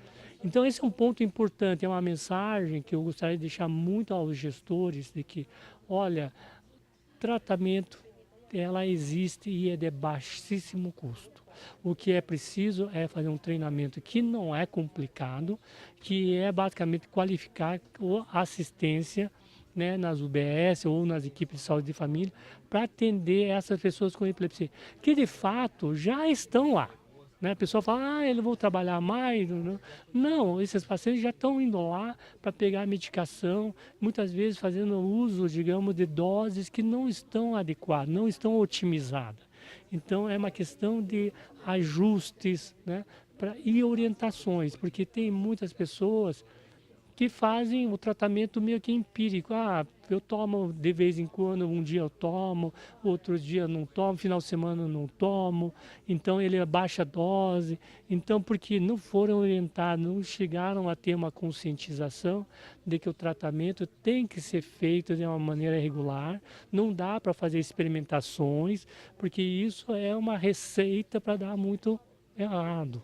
Então, esse é um ponto importante, é uma mensagem que eu gostaria de deixar muito aos gestores, de que, olha, tratamento, ela existe e é de baixíssimo custo. O que é preciso é fazer um treinamento que não é complicado, que é basicamente qualificar a assistência, né, nas UBS ou nas equipes de saúde de família para atender essas pessoas com epilepsia, que de fato já estão lá. Né? A pessoa fala, eu vou trabalhar mais. Não, esses pacientes já estão indo lá para pegar a medicação, muitas vezes fazendo uso, digamos, de doses que não estão adequadas, não estão otimizadas. Então, é uma questão de ajustes, né, e orientações, porque tem muitas pessoas que fazem o tratamento meio que empírico. Eu tomo de vez em quando, um dia eu tomo, outro dia não tomo, final de semana eu não tomo, então ele abaixa a dose. Então, porque não foram orientados, não chegaram a ter uma conscientização de que o tratamento tem que ser feito de uma maneira regular, não dá para fazer experimentações, porque isso é uma receita para dar muito errado.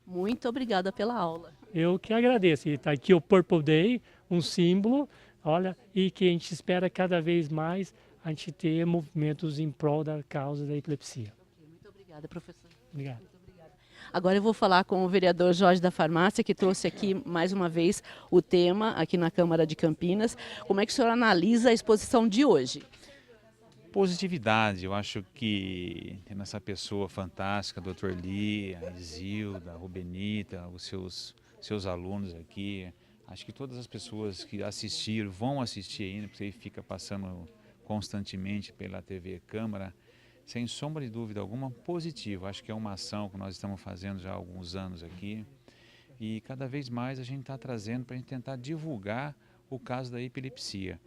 Muito obrigada pela aula. Eu que agradeço. E está aqui o Purple Day, um símbolo, olha, e que a gente espera cada vez mais a gente ter movimentos em prol da causa da epilepsia. Muito obrigada, professor. Obrigado. Muito obrigada. Agora eu vou falar com o vereador Jorge da Farmácia, que trouxe aqui mais uma vez o tema aqui na Câmara de Campinas. Como é que o senhor analisa a exposição de hoje? Positividade, eu acho que tendo essa pessoa fantástica, Dr. Li, a Isilda, a Rubenita, os seus alunos aqui, acho que todas as pessoas que assistiram, vão assistir ainda, porque fica passando constantemente pela TV Câmara, sem sombra de dúvida alguma, positivo. Acho que é uma ação que nós estamos fazendo já há alguns anos aqui e cada vez mais a gente está trazendo para a gente tentar divulgar o caso da epilepsia.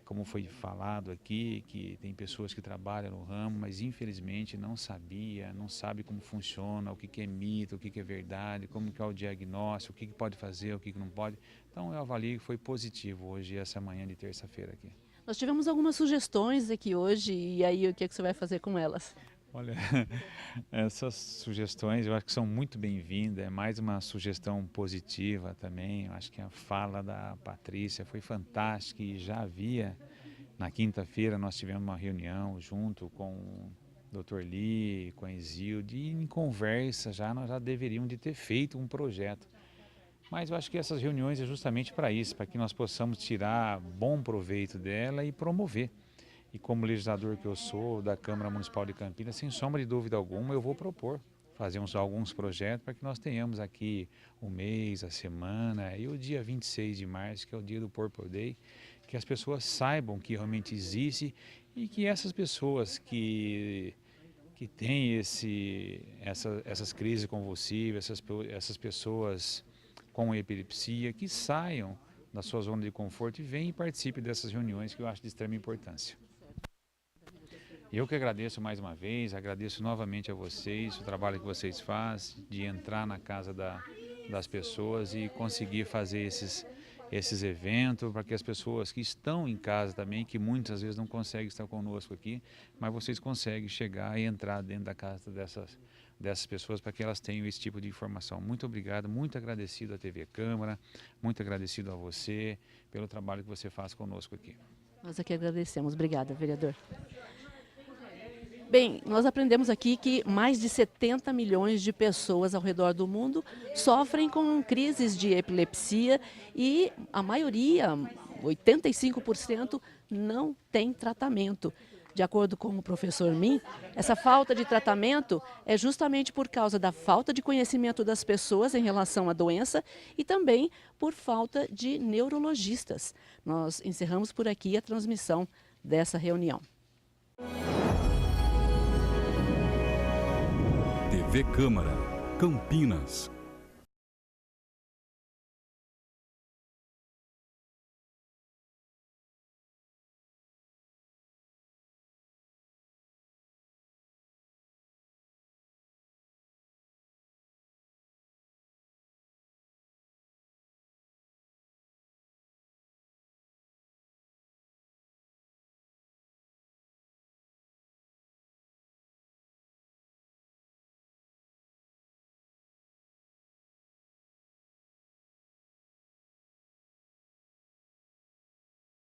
Como foi falado aqui, que tem pessoas que trabalham no ramo, mas infelizmente não sabe como funciona, o que é mito, o que é verdade, como que é o diagnóstico, o que pode fazer, o que não pode. Então eu avalio que foi positivo hoje, essa manhã de terça-feira aqui. Nós tivemos algumas sugestões aqui hoje, e aí o que você vai fazer com elas? Olha, essas sugestões eu acho que são muito bem-vindas, é mais uma sugestão positiva também. Eu acho que a fala da Patrícia foi fantástica e já havia, na quinta-feira nós tivemos uma reunião junto com o Dr. Li, com a Isilda, e em conversa nós já deveríamos de ter feito um projeto. Mas eu acho que essas reuniões é justamente para isso, para que nós possamos tirar bom proveito dela e promover. E como legislador que eu sou da Câmara Municipal de Campinas, sem sombra de dúvida alguma, eu vou propor fazer alguns projetos para que nós tenhamos aqui o mês, a semana e o dia 26 de março, que é o dia do Purple Day, que as pessoas saibam que realmente existe e que essas pessoas que têm essas crises convulsivas, essas pessoas com epilepsia, que saiam da sua zona de conforto e venham e participem dessas reuniões que eu acho de extrema importância. Eu que agradeço mais uma vez, agradeço novamente a vocês, o trabalho que vocês fazem, de entrar na casa das pessoas e conseguir fazer esses eventos para que as pessoas que estão em casa também, que muitas vezes não conseguem estar conosco aqui, mas vocês conseguem chegar e entrar dentro da casa dessas pessoas para que elas tenham esse tipo de informação. Muito obrigado, muito agradecido à TV Câmara, muito agradecido a você pelo trabalho que você faz conosco aqui. Nós aqui agradecemos. Obrigada, vereador. Bem, nós aprendemos aqui que mais de 70 milhões de pessoas ao redor do mundo sofrem com crises de epilepsia e a maioria, 85%, não tem tratamento. De acordo com o professor Min, essa falta de tratamento é justamente por causa da falta de conhecimento das pessoas em relação à doença e também por falta de neurologistas. Nós encerramos por aqui a transmissão dessa reunião. TV Câmara, Campinas.